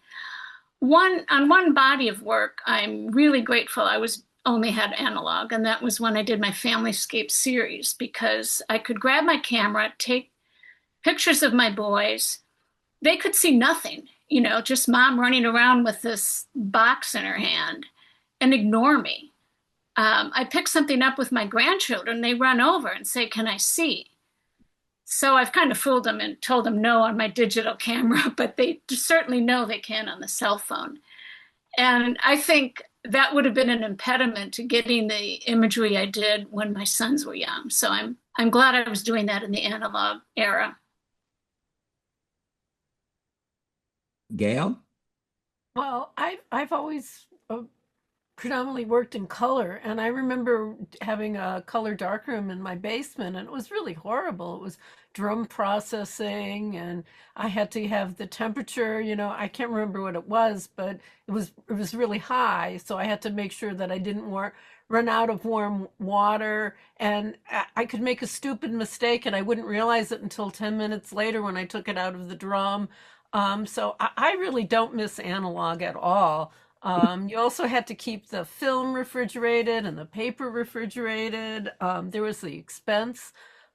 Speaker 10: On one body of work, I'm really grateful I only had analog, and that was when I did my Familyscape series, because I could grab my camera, take pictures of my boys. They could see nothing, just mom running around with this box in her hand, and ignore me. I pick something up with my grandchildren, they run over and say, "Can I see?" So I've kind of fooled them and told them no on my digital camera, but they certainly know they can on the cell phone. And I think that would have been an impediment to getting the imagery I did when my sons were young. So I'm glad I was doing that in the analog era.
Speaker 1: Gail?
Speaker 3: Well, I've always predominantly worked in color, and I remember having a color darkroom in my basement, and it was really horrible. It was drum processing, and I had to have the temperature, I can't remember what it was, but it was really high, so I had to make sure that I didn't run out of warm water, and I could make a stupid mistake and I wouldn't realize it until 10 minutes later when I took it out of the drum. So I really don't miss analog at all. You also had to keep the film refrigerated and the paper refrigerated. There was the expense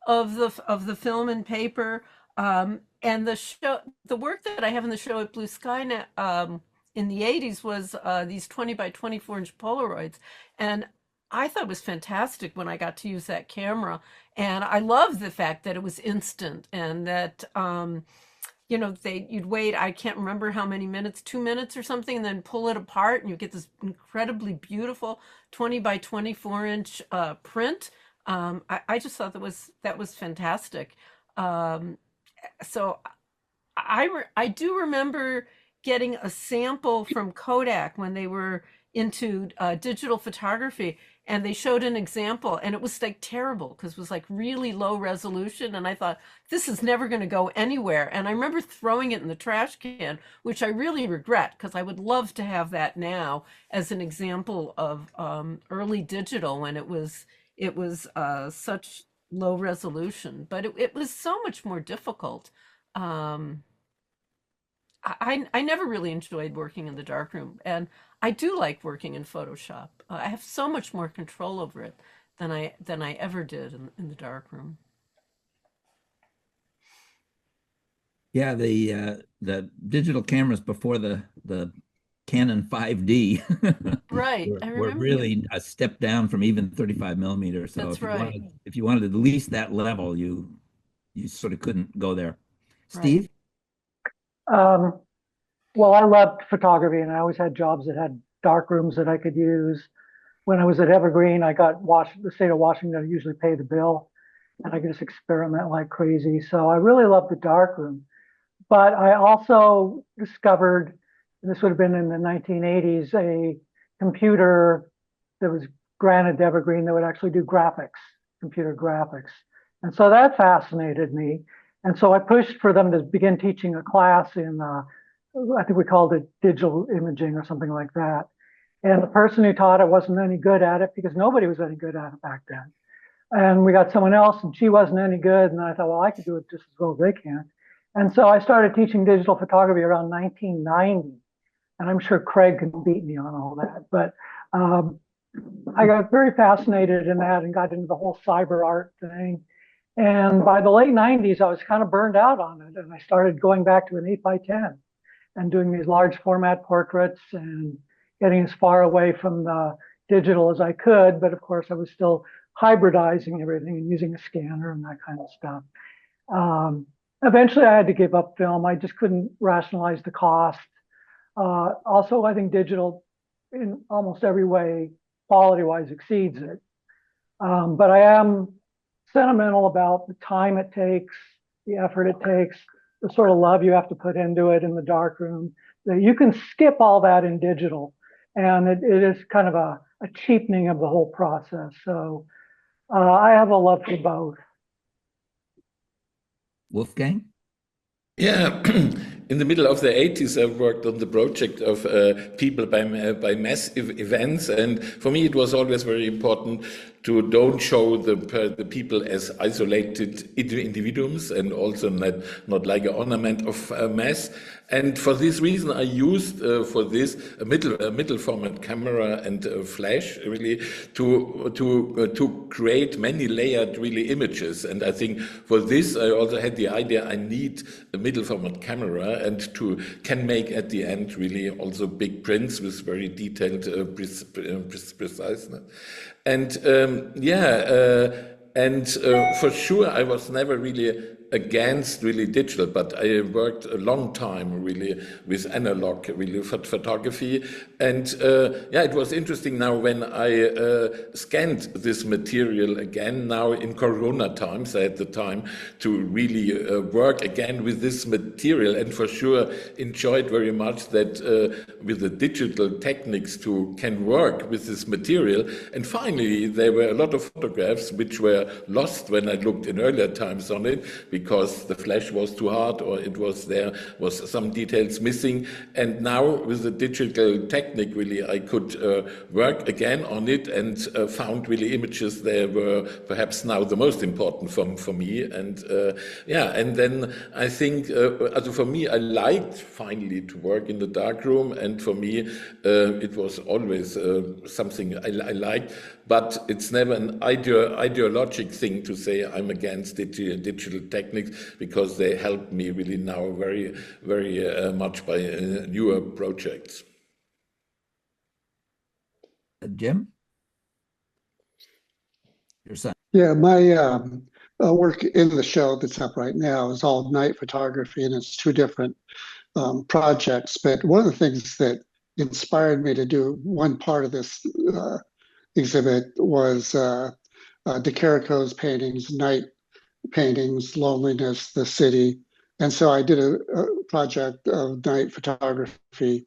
Speaker 3: of the film and paper. And the work that I have in the show at Blue Sky in the 80s was these 20 by 24 inch Polaroids. And I thought it was fantastic when I got to use that camera. And I love the fact that it was instant and that you'd wait, I can't remember how many minutes, 2 minutes or something, and then pull it apart and you get this incredibly beautiful 20 by 24 inch print. I just thought that was fantastic. So I do remember getting a sample from Kodak when they were into digital photography, and they showed an example, and it was like terrible because it was like really low resolution, and I thought this is never going to go anywhere. And I remember throwing it in the trash can, which I really regret because I would love to have that now as an example of early digital when it was such low resolution, but it was so much more difficult. I never really enjoyed working in the darkroom, and I do like working in Photoshop. I have so much more control over it than I ever did in the darkroom.
Speaker 1: Yeah, the digital cameras before the Canon 5D
Speaker 3: Right, I
Speaker 1: were
Speaker 3: remember.
Speaker 1: really a step down from even 35 millimeters. So
Speaker 3: That's right.
Speaker 1: if you wanted at least that level, you sort of couldn't go there.
Speaker 3: Right.
Speaker 1: Steve?
Speaker 11: Well, I loved photography, and I always had jobs that had dark rooms that I could use. When I was at Evergreen, I got the state of Washington to usually pay the bill, and I could just experiment like crazy. So I really loved the dark room. But I also discovered, and this would have been in the 1980s, a computer that was granted to Evergreen that would actually do graphics, computer graphics. And so that fascinated me. And so I pushed for them to begin teaching a class in, I think we called it digital imaging or something like that. And the person who taught it wasn't any good at it because nobody was any good at it back then. And we got someone else and she wasn't any good. And I thought, well, I could do it just as well as they can. And so I started teaching digital photography around 1990. And I'm sure Craig can beat me on all that. But I got very fascinated in that and got into the whole cyber art thing. And by the late 90s, I was kind of burned out on it. And I started going back to an 8x10 and doing these large format portraits and getting as far away from the digital as I could. But of course, I was still hybridizing everything and using a scanner and that kind of stuff. Eventually, I had to give up film. I just couldn't rationalize the cost. Also, I think digital in almost every way, quality-wise, exceeds it. But I am sentimental about the time it takes, the effort it takes, the sort of love you have to put into it in the darkroom. You can skip all that in digital, and it is kind of a cheapening of the whole process. So I have a love for both.
Speaker 1: Wolfgang?
Speaker 4: Yeah, in the middle of the 80s, I worked on the project of people by mass events, and for me it was always very important to don't show the people as isolated individuals and also not like an ornament of mass. And for this reason, I used for this a middle format camera and a flash really to create many layered really images. And I think for this, I also had the idea I need a middle format camera and can make at the end really also big prints with very detailed preciseness. And for sure, I was never really against really digital, but I worked a long time really with analog really photography. And it was interesting now when I scanned this material again now in Corona times. I had the time to really work again with this material, and for sure enjoyed very much that with the digital techniques can work with this material. And finally, there were a lot of photographs which were lost when I looked in earlier times on it, because the flash was too hard or there was some details missing. And now with the digital technique, really, I could work again on it and found really images that were perhaps now the most important for me. And and then I think, for me, I liked finally to work in the darkroom, and for me, it was always something I liked. But it's never an ideologic thing to say I'm against digital techniques, because they help me really now very, very much by newer projects.
Speaker 1: Jim? Your son.
Speaker 15: Yeah, my work in the show that's up right now is all night photography, and it's two different projects. But one of the things that inspired me to do one part of this exhibit was De Chirico's paintings, night paintings, loneliness, the city. And so I did a project of night photography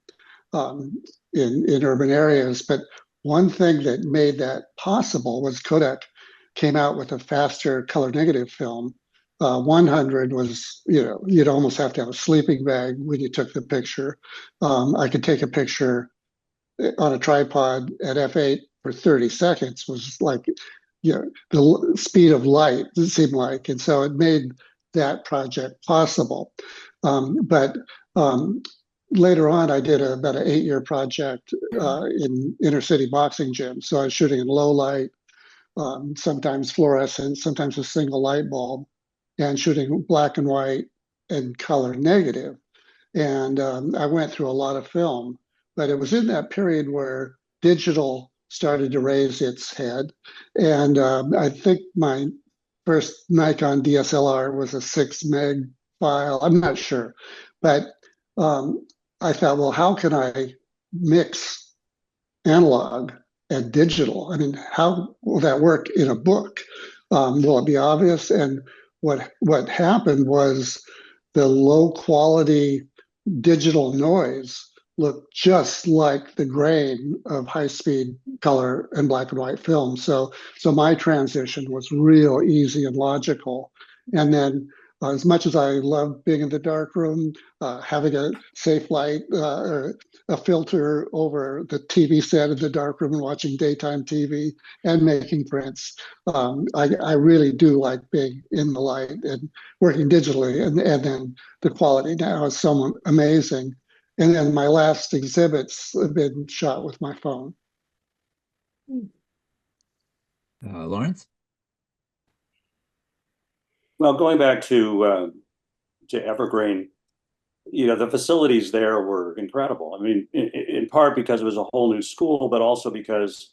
Speaker 15: in urban areas. But one thing that made that possible was Kodak came out with a faster color negative film. 100 was, you'd almost have to have a sleeping bag when you took the picture. I could take a picture on a tripod at f8 for 30 seconds, was like the speed of light, it seemed like. And so it made that project possible. But later on, I did about an 8-year project in inner city boxing gyms. So I was shooting in low light, sometimes fluorescent, sometimes a single light bulb, and shooting black and white and color negative. And I went through a lot of film, but it was in that period where digital started to raise its head. And I think my first Nikon DSLR was a 6 meg file. I'm not sure, but I thought, well, how can I mix analog and digital? I mean, how will that work in a book? Will it be obvious? And what happened was the low quality digital noise looked just like the grain of high-speed color and black and white film. So my transition was real easy and logical. And then as much as I love being in the dark room, having a safe light or a filter over the TV set in the dark room and watching daytime TV and making prints, I really do like being in the light and working digitally. And then the quality now is so amazing. And then my last exhibits have been shot with my phone.
Speaker 1: Lawrence?
Speaker 9: Well, going back to Evergreen, the facilities there were incredible. I mean, in part because it was a whole new school, but also because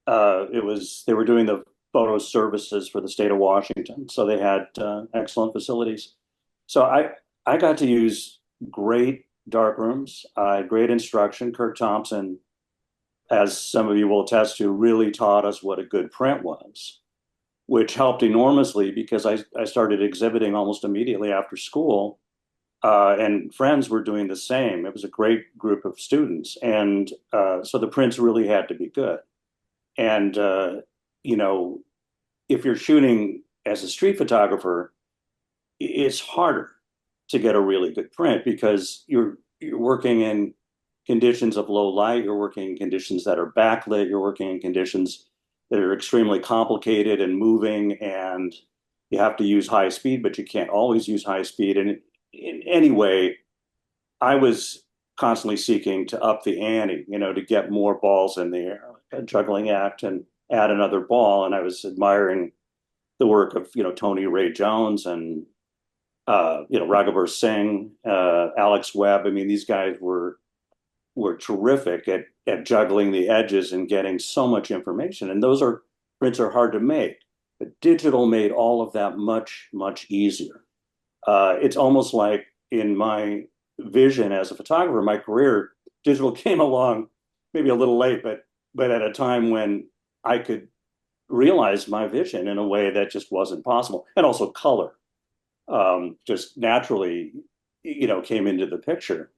Speaker 9: they were doing the photo services for the state of Washington, so they had excellent facilities. So I got to use great dark rooms, great instruction. Kirk Thompson, as some of you will attest to, really taught us what a good print was, which helped enormously because I started exhibiting almost immediately after school, and friends were doing the same. It was a great group of students, and so the prints really had to be good. And if you're shooting as a street photographer, it's harder to get a really good print because you're working in conditions of low light, you're working in conditions that are backlit, you're working in conditions that are extremely complicated and moving, and you have to use high speed, but you can't always use high speed. And in any way, I was constantly seeking to up the ante, to get more balls in the air, like a juggling act and add another ball. And I was admiring the work of, Tony Ray Jones and Raghubar Singh, Alex Webb. I mean, these guys were terrific at juggling the edges and getting so much information. And prints are hard to make, but digital made all of that much, much easier. It's almost like in my vision as a photographer, my career, digital came along maybe a little late, but at a time when I could realize my vision in a way that just wasn't possible. And also color. Just naturally, came into the picture.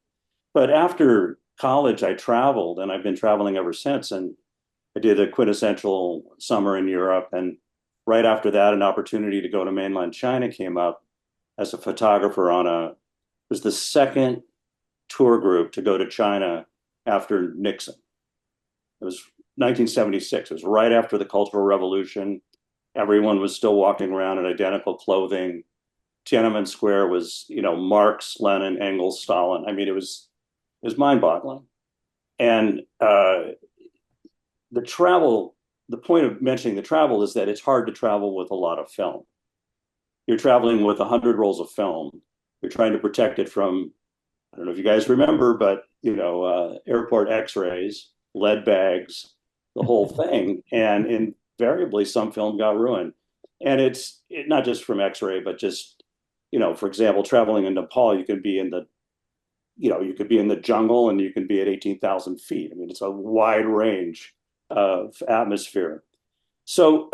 Speaker 9: But after college, I traveled, and I've been traveling ever since. And I did a quintessential summer in Europe. And right after that, an opportunity to go to mainland China came up as a photographer it was the second tour group to go to China after Nixon. It was 1976. It was right after the Cultural Revolution. Everyone was still walking around in identical clothing. Tiananmen Square was, Marx, Lenin, Engels, Stalin. I mean, it was mind-boggling. And the point of mentioning the travel is that it's hard to travel with a lot of film. You're traveling with 100 rolls of film. You're trying to protect it from, I don't know if you guys remember, but, airport x-rays, lead bags, the whole thing. And invariably, some film got ruined. And it's not just from x-ray, but just, for example, traveling in Nepal, you could be in the jungle and you can be at 18,000 feet. I mean, it's a wide range of atmosphere. So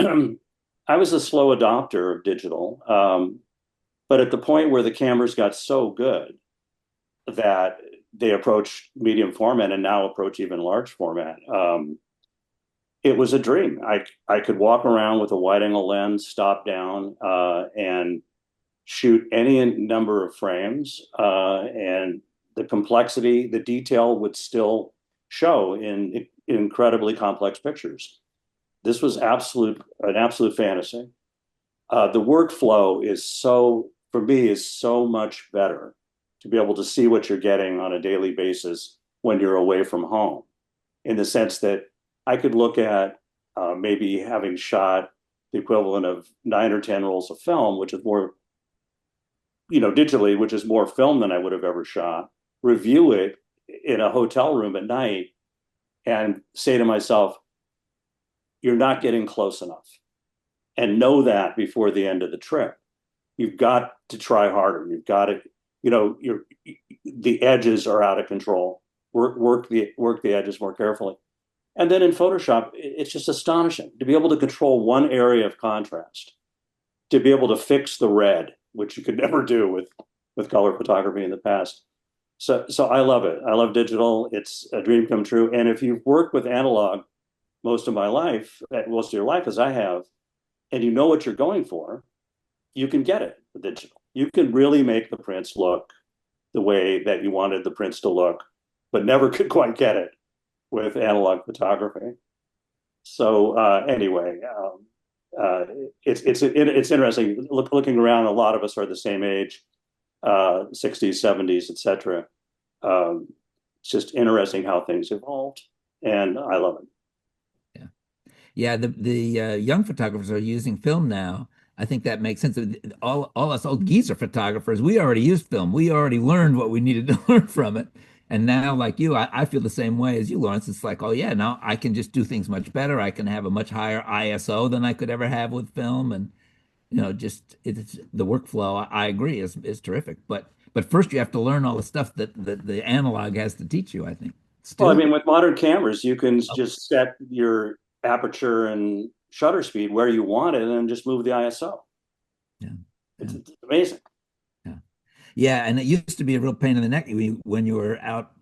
Speaker 9: I was a slow adopter of digital, but at the point where the cameras got so good that they approached medium format and now approach even large format, it was a dream. I could walk around with a wide angle lens, stop down, and shoot any number of frames, and the complexity, the detail would still show in incredibly complex pictures. This was an absolute fantasy. The workflow is for me, is so much better to be able to see what you're getting on a daily basis when you're away from home, in the sense that I could look at maybe having shot the equivalent of 9 or 10 rolls of film, which is more, digitally, which is more film than I would have ever shot, review it in a hotel room at night and say to myself, you're not getting close enough. And know that before the end of the trip. You've got to try harder. You've got to, the edges are out of control. Work the edges more carefully. And then in Photoshop, it's just astonishing to be able to control one area of contrast, to be able to fix the red, which you could never do with color photography in the past. So I love it. I love digital. It's a dream come true. And if you've worked with analog most of your life, as I have, and you know what you're going for, you can get it with digital. You can really make the prints look the way that you wanted the prints to look, but never could quite get it with analog photography. So anyway, it's interesting. Looking around, a lot of us are the same age, 60s, 70s, etc. It's just interesting how things evolved, and I love it.
Speaker 1: Yeah, the young photographers are using film now. I think that makes sense. All us old geezer photographers, we already used film. We already learned what we needed to learn from it. And now, like you, I feel the same way as you, Lawrence. It's like, oh yeah, now I can just do things much better. I can have a much higher ISO than I could ever have with film, and just it's the workflow. I agree is terrific. But first, you have to learn all the stuff that the analog has to teach you, I think.
Speaker 9: Well, I mean, with modern cameras, you can just set your aperture and shutter speed where you want it and just move the ISO.
Speaker 1: Yeah.
Speaker 9: It's amazing.
Speaker 1: Yeah, and it used to be a real pain in the neck when you were out,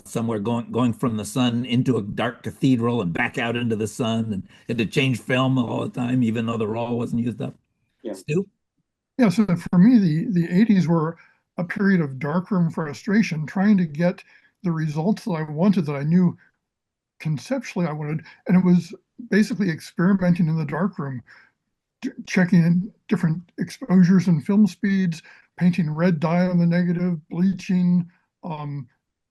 Speaker 1: somewhere going from the sun into a dark cathedral and back out into the sun, and had to change film all the time, even though the raw wasn't used up.
Speaker 9: Yeah.
Speaker 1: Stu?
Speaker 18: Yeah, so for me, the 80s were a period of darkroom frustration, trying to get the results that I wanted, that I knew conceptually I wanted. And it was basically experimenting in the darkroom, checking in different exposures and film speeds, painting red dye on the negative, bleaching,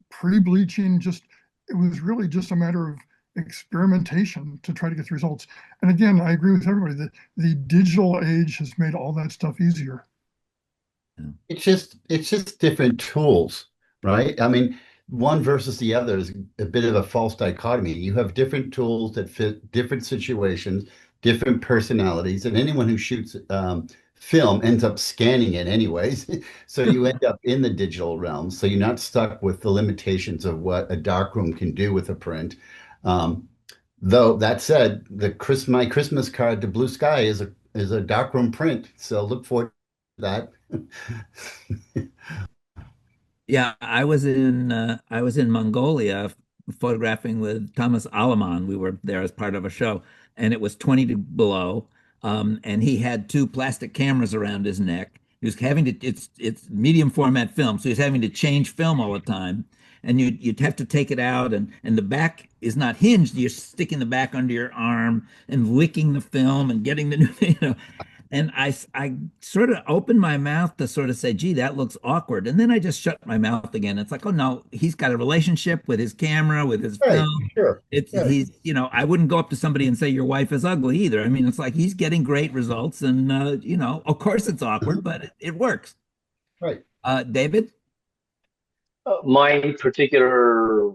Speaker 18: pre-bleaching. It was really just a matter of experimentation to try to get the results. And again, I agree with everybody that the digital age has made all that stuff easier.
Speaker 7: It's just different tools, right? I mean, one versus the other is a bit of a false dichotomy. You have different tools that fit different situations, different personalities, and anyone who shoots film ends up scanning it anyways. So you end up in the digital realm. So you're not stuck with the limitations of what a darkroom can do with a print. Though that said, my Christmas card to Blue Sky is a darkroom print. So look forward to that.
Speaker 1: Yeah, I was in Mongolia photographing with Thomas Aleman. We were there as part of a show, and it was 20 below. And he had 2 plastic cameras around his neck. He was having to, it's medium format film, so he's having to change film all the time. And you'd have to take it out, and the back is not hinged. You're sticking the back under your arm and licking the film and getting the new, And I sort of opened my mouth to sort of say, gee, that looks awkward. And then I just shut my mouth again. It's like, oh no, he's got a relationship with his camera, with his
Speaker 7: Right,
Speaker 1: film.
Speaker 7: sure.
Speaker 1: He's, I wouldn't go up to somebody and say your wife is ugly either. I mean, it's like he's getting great results, and of course it's awkward, but it works.
Speaker 7: Right.
Speaker 1: David?
Speaker 14: My particular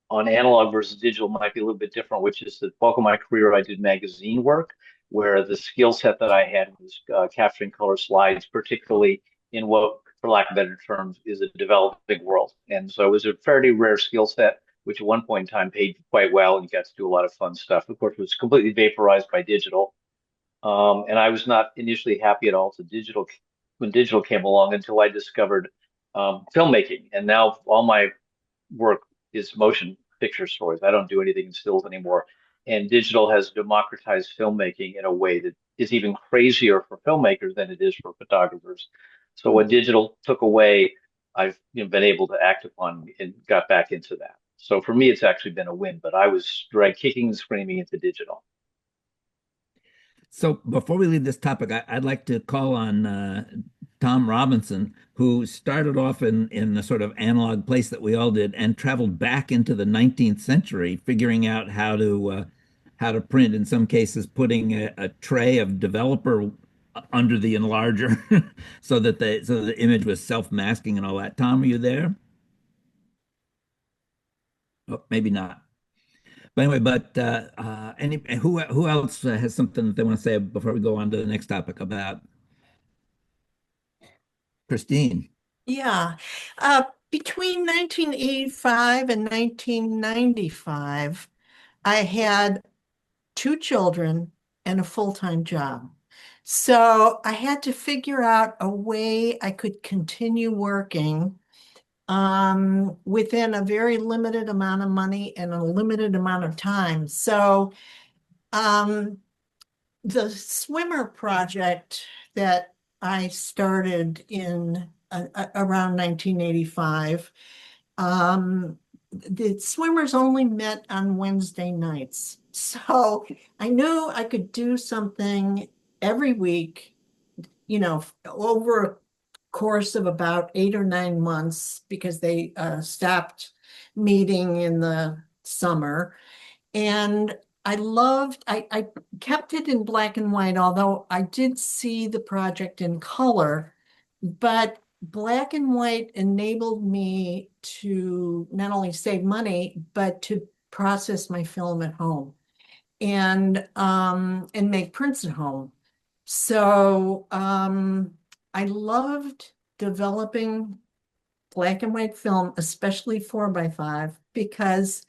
Speaker 14: on analog versus digital might be a little bit different, which is the bulk of my career I did magazine work, where the skill set that I had was capturing color slides, particularly in what, for lack of better terms, is a developing world. And so it was a fairly rare skill set, which at one point in time paid quite well, and you got to do a lot of fun stuff. Of course, it was completely vaporized by digital. And I was not initially happy at all when digital came along until I discovered filmmaking. And now all my work is motion picture stories. I don't do anything in stills anymore. And digital has democratized filmmaking in a way that is even crazier for filmmakers than it is for photographers. So what digital took away, I've been able to act upon and got back into that. So for me, it's actually been a win, but I was kicking and screaming into digital.
Speaker 1: So before we leave this topic, I'd like to call on Tom Robinson, who started off in the sort of analog place that we all did, and traveled back into the 19th century, figuring out how to print. In some cases, putting a tray of developer under the enlarger, so the image was self-masking and all that. Tom, are you there? Oh, maybe not. But anyway, who else has something that they want to say before we go on to the next topic about Christine?
Speaker 2: Yeah. Between 1985 and 1995, I had two children and a full-time job. So I had to figure out a way I could continue working within a very limited amount of money and a limited amount of time. So the swimmer project that I started in around 1985, the swimmers only met on Wednesday nights. So I knew I could do something every week, over a course of about 8 or 9 months, because they stopped meeting in the summer. And I kept it in black and white, although I did see the project in color, but black and white enabled me to not only save money, but to process my film at home and make prints at home. So I loved developing black and white film, especially 4x5, because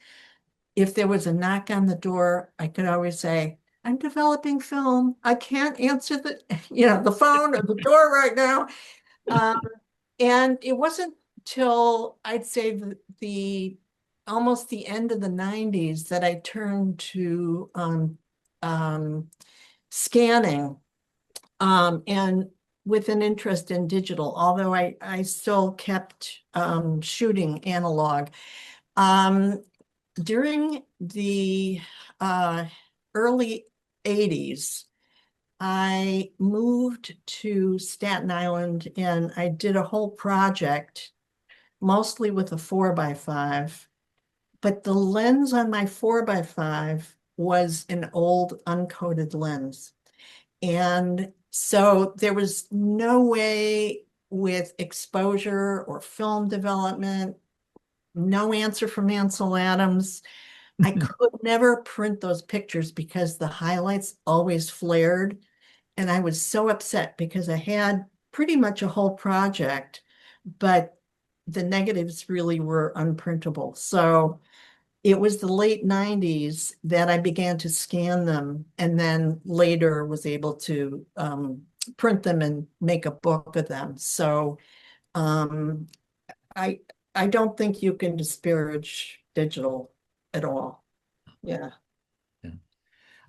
Speaker 2: if there was a knock on the door, I could always say, I'm developing film. I can't answer the phone or the door right now. And it wasn't till I'd say almost the end of the 90s that I turned to scanning and with an interest in digital, although I still kept shooting analog. During the early 80s, I moved to Staten Island and I did a whole project, mostly with a 4x5, but the lens on my 4x5 was an old uncoated lens. And so there was no way with exposure or film development, no answer from Ansel Adams. I could never print those pictures because the highlights always flared. And I was so upset because I had pretty much a whole project, but the negatives really were unprintable. So it was the late 90s that I began to scan them, and then later was able to print them and make a book of them. So I don't think you can disparage digital at all. Yeah.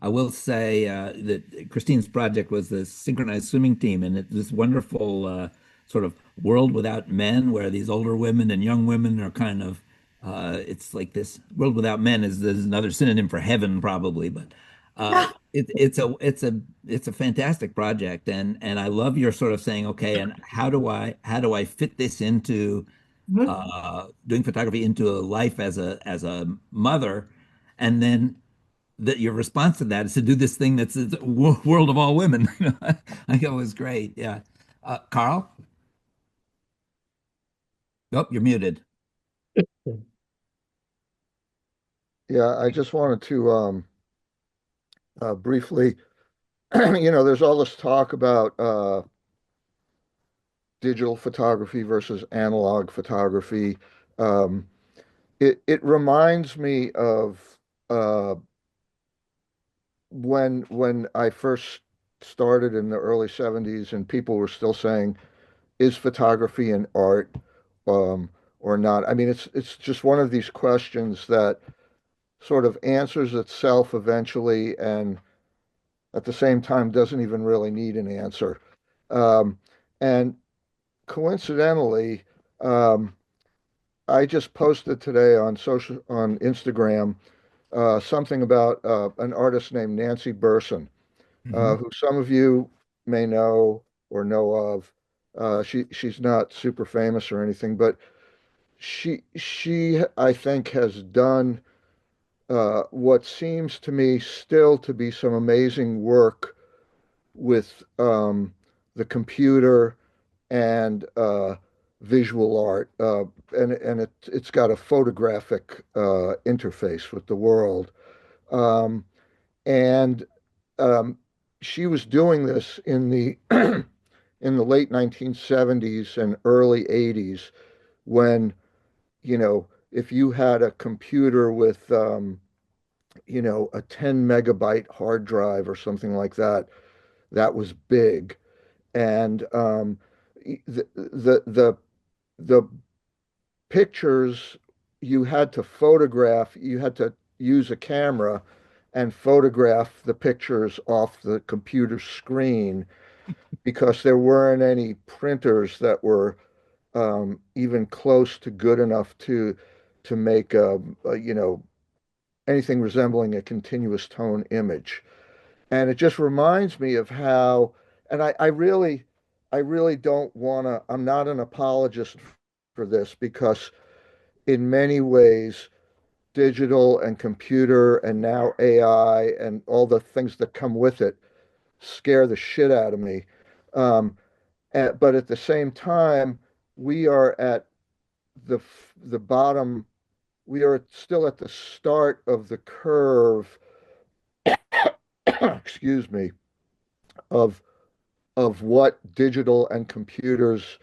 Speaker 1: I will say that Christine's project was the synchronized swimming team, and it's this wonderful sort of world without men, where these older women and young women are kind of it's like this world without men is another synonym for heaven, probably, but it's a fantastic project, and I love your sort of saying, okay, and how do I fit this into doing photography into a life as a mother, and then that your response to that is to do this thing that's a world of all women. I think it was great. Yeah. Carl? Nope, you're muted.
Speaker 5: Yeah, I just wanted to briefly, there's all this talk about digital photography versus analog photography. It reminds me of when I first started in the early 70s and people were still saying, is photography an art or not? I mean, it's just one of these questions that sort of answers itself eventually and at the same time doesn't even really need an answer. And coincidentally, I just posted today on Instagram something about an artist named Nancy Berson, who some of you may know or know of. She's not super famous or anything, but she I think has done what seems to me still to be some amazing work with the computer and visual art, and it's got a photographic interface with the world, and um, she was doing this in the in the late 1970s and early 80s when, if you had a computer with a 10 megabyte hard drive or something like that, that was big. And the pictures you had to photograph, you had to use a camera and photograph the pictures off the computer screen because there weren't any printers that were even close to good enough to make anything resembling a continuous tone image. And it just reminds me of how, and I really don't want to, I'm not an apologist for this because in many ways, digital and computer and now AI and all the things that come with it scare the shit out of me. But at the same time, we are at the bottom, we are still at the start of the curve, excuse me, of what digital and computers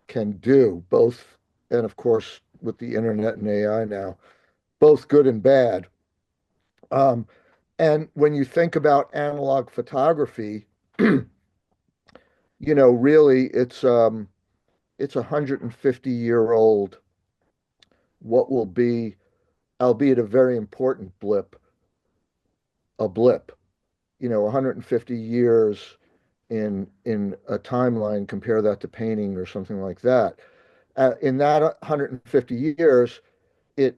Speaker 5: can do, both, and of course, with the internet and AI now, both good and bad. And when you think about analog photography, really it's 150-year-old, what will be, albeit a very important blip, a blip. 150 years in a timeline, compare that to painting or something like that. In that 150 years, it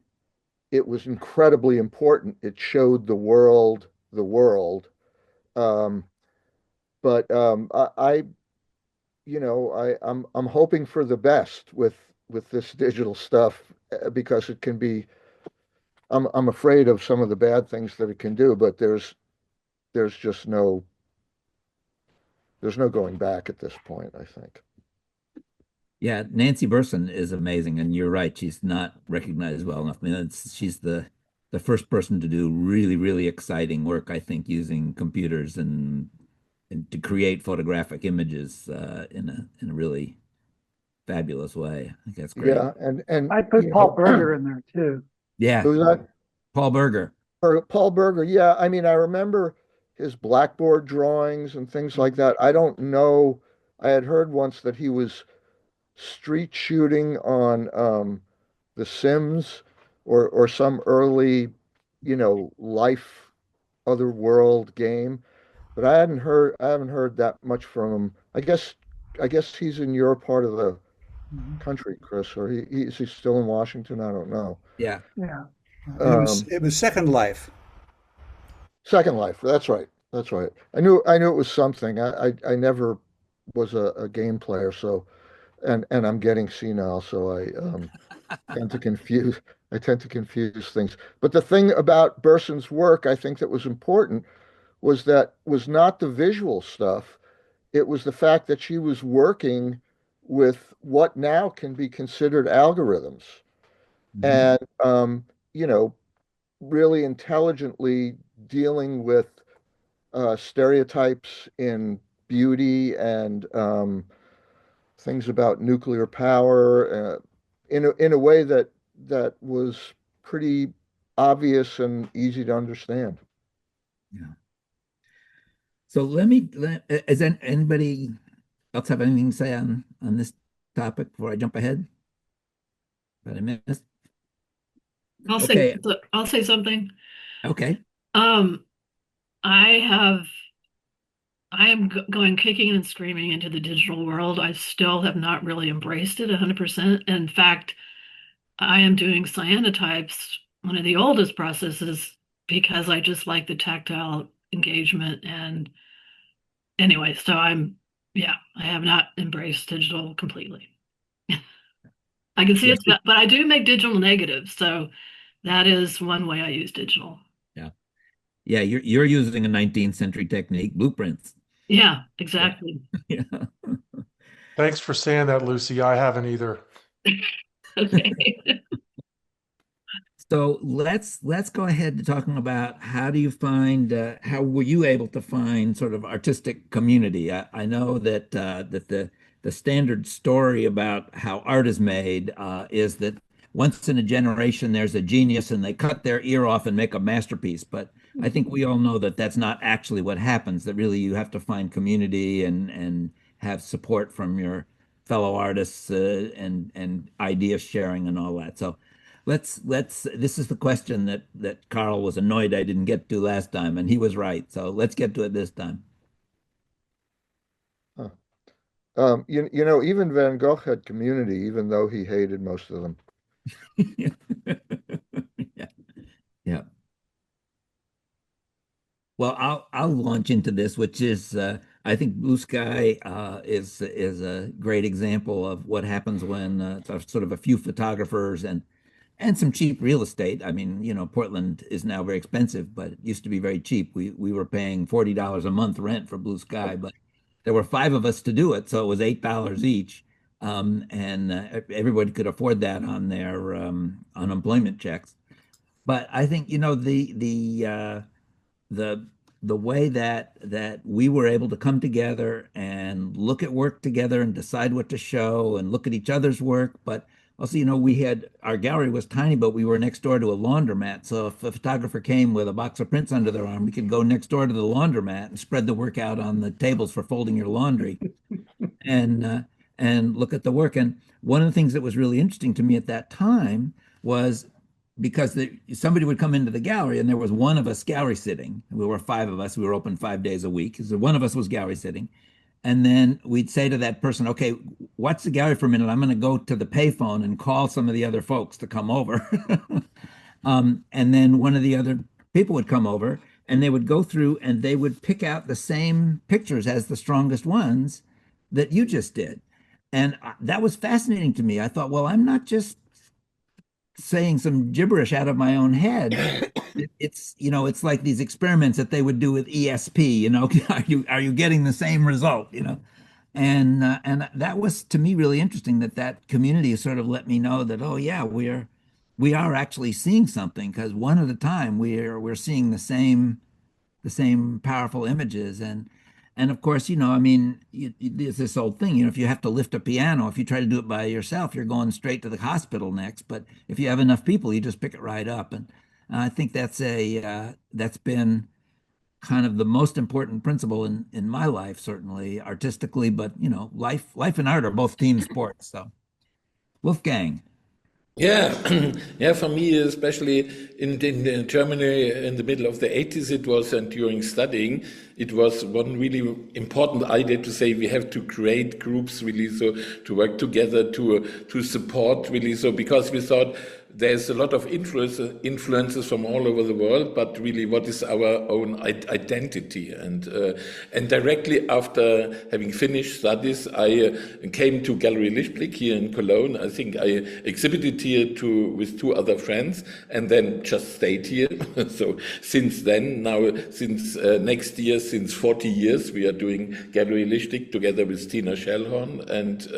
Speaker 5: was incredibly important. It showed the world the world. But I'm hoping for the best with this digital stuff because it can be. I'm afraid of some of the bad things that it can do, but there's just there's no going back at this point, I think.
Speaker 1: Yeah, Nancy Berson is amazing, and you're right. She's not recognized well enough. I mean, she's the first person to do really, really exciting work, I think, using computers and to create photographic images in a really fabulous way. I think that's great.
Speaker 5: Yeah, and
Speaker 11: I put Paul Berger in there too.
Speaker 1: Yeah,
Speaker 5: who's that?
Speaker 1: Paul Berger.
Speaker 5: Paul Berger. Yeah, I mean, I remember his blackboard drawings and things like that. I don't know. I had heard once that he was street shooting on The Sims or some early, life other world game, but I haven't heard that much from him. I guess he's in your part of the country, Chris, or is he still in Washington? I don't know.
Speaker 1: Yeah.
Speaker 11: Yeah.
Speaker 17: It was Second Life.
Speaker 5: Second Life. That's right. That's right. I knew it was something. I never was a game player, so and I'm getting senile, so I tend to confuse things. But the thing about Berson's work, I think that was important was not the visual stuff. It was the fact that she was working with what now can be considered algorithms and really intelligently dealing with stereotypes in beauty and things about nuclear power in a way that was pretty obvious and easy to understand.
Speaker 1: Yeah. So does anybody else have anything to say on this topic before I jump ahead? That I missed?
Speaker 8: I'll say something.
Speaker 1: Okay.
Speaker 8: I am going kicking and screaming into the digital world. I still have not really embraced it 100%. In fact, I am doing cyanotypes, one of the oldest processes, because I just like the tactile engagement and anyway, so I have not embraced digital completely. I can see
Speaker 1: Yeah.
Speaker 8: it's, but I do make digital negatives, so that is one way I use digital.
Speaker 1: Yeah, you're using a 19th century technique, blueprints.
Speaker 8: Yeah, exactly.
Speaker 1: Yeah.
Speaker 12: Thanks for saying that, Lucy. I haven't either.
Speaker 8: Okay.
Speaker 1: So let's go ahead to talking about how do you find how were you able to find sort of artistic community? I know that that the standard story about how art is made is that once in a generation there's a genius and they cut their ear off and make a masterpiece. But I think we all know that that's not actually what happens. That really you have to find community and have support from your fellow artists and idea sharing and all that. So let's this is the question that Carl was annoyed I didn't get to last time, and he was right. So let's get to it this time.
Speaker 5: You know, even Van Gogh had community, even though he hated most of them.
Speaker 1: Yeah. Yeah. Well, I'll launch into this, which is I think Blue Sky is a great example of what happens when sort of a few photographers and some cheap real estate. I mean, you know, Portland is now very expensive, but it used to be very cheap. We were paying $40 a month rent for Blue Sky, but there were 5 of us to do it, so it was $8 each, and everybody could afford that on their unemployment checks. But I think you know the way that we were able to come together and look at work together and decide what to show and look at each other's work, but also, you know, we had our gallery was tiny, but we were next door to a laundromat. So if a photographer came with a box of prints under their arm, we could go next door to the laundromat and spread the work out on the tables for folding your laundry and look at the work. And one of the things that was really interesting to me at that time was because somebody would come into the gallery and there was one of us gallery sitting. We were 5 of us. We were open 5 days a week. So one of us was gallery sitting. And then we'd say to that person, okay, watch the gallery for a minute. I'm going to go to the payphone and call some of the other folks to come over. And then one of the other people would come over and they would go through and they would pick out the same pictures as the strongest ones that you just did. And that was fascinating to me. I thought, well, I'm not just saying some gibberish out of my own head. It's, you know, it's like these experiments that they would do with ESP, you know, are you getting the same result, you know? And that was to me really interesting that community sort of let me know that, oh yeah, we are actually seeing something, because one at a time we're seeing the same powerful images. And of course, you know, I mean, there's this old thing, you know, if you have to lift a piano, if you try to do it by yourself, you're going straight to the hospital next. But if you have enough people, you just pick it right up. And I think that's been kind of the most important principle in my life, certainly artistically, but you know, life and art are both team sports. So, Wolfgang.
Speaker 4: Yeah, yeah. For me, especially in Germany in the middle of the 80s, it was, and during studying, it was one really important idea to say we have to create groups really, so to work together to support really, so because we thought there's a lot of influences from all over the world, but really, what is our own identity? And directly after having finished studies, I came to Gallery Lichtblick here in Cologne. I think I exhibited here with 2 other friends, and then just stayed here. So since then, now since next year, since 40 years, we are doing Gallery Lichtblick together with Tina Schellhorn, and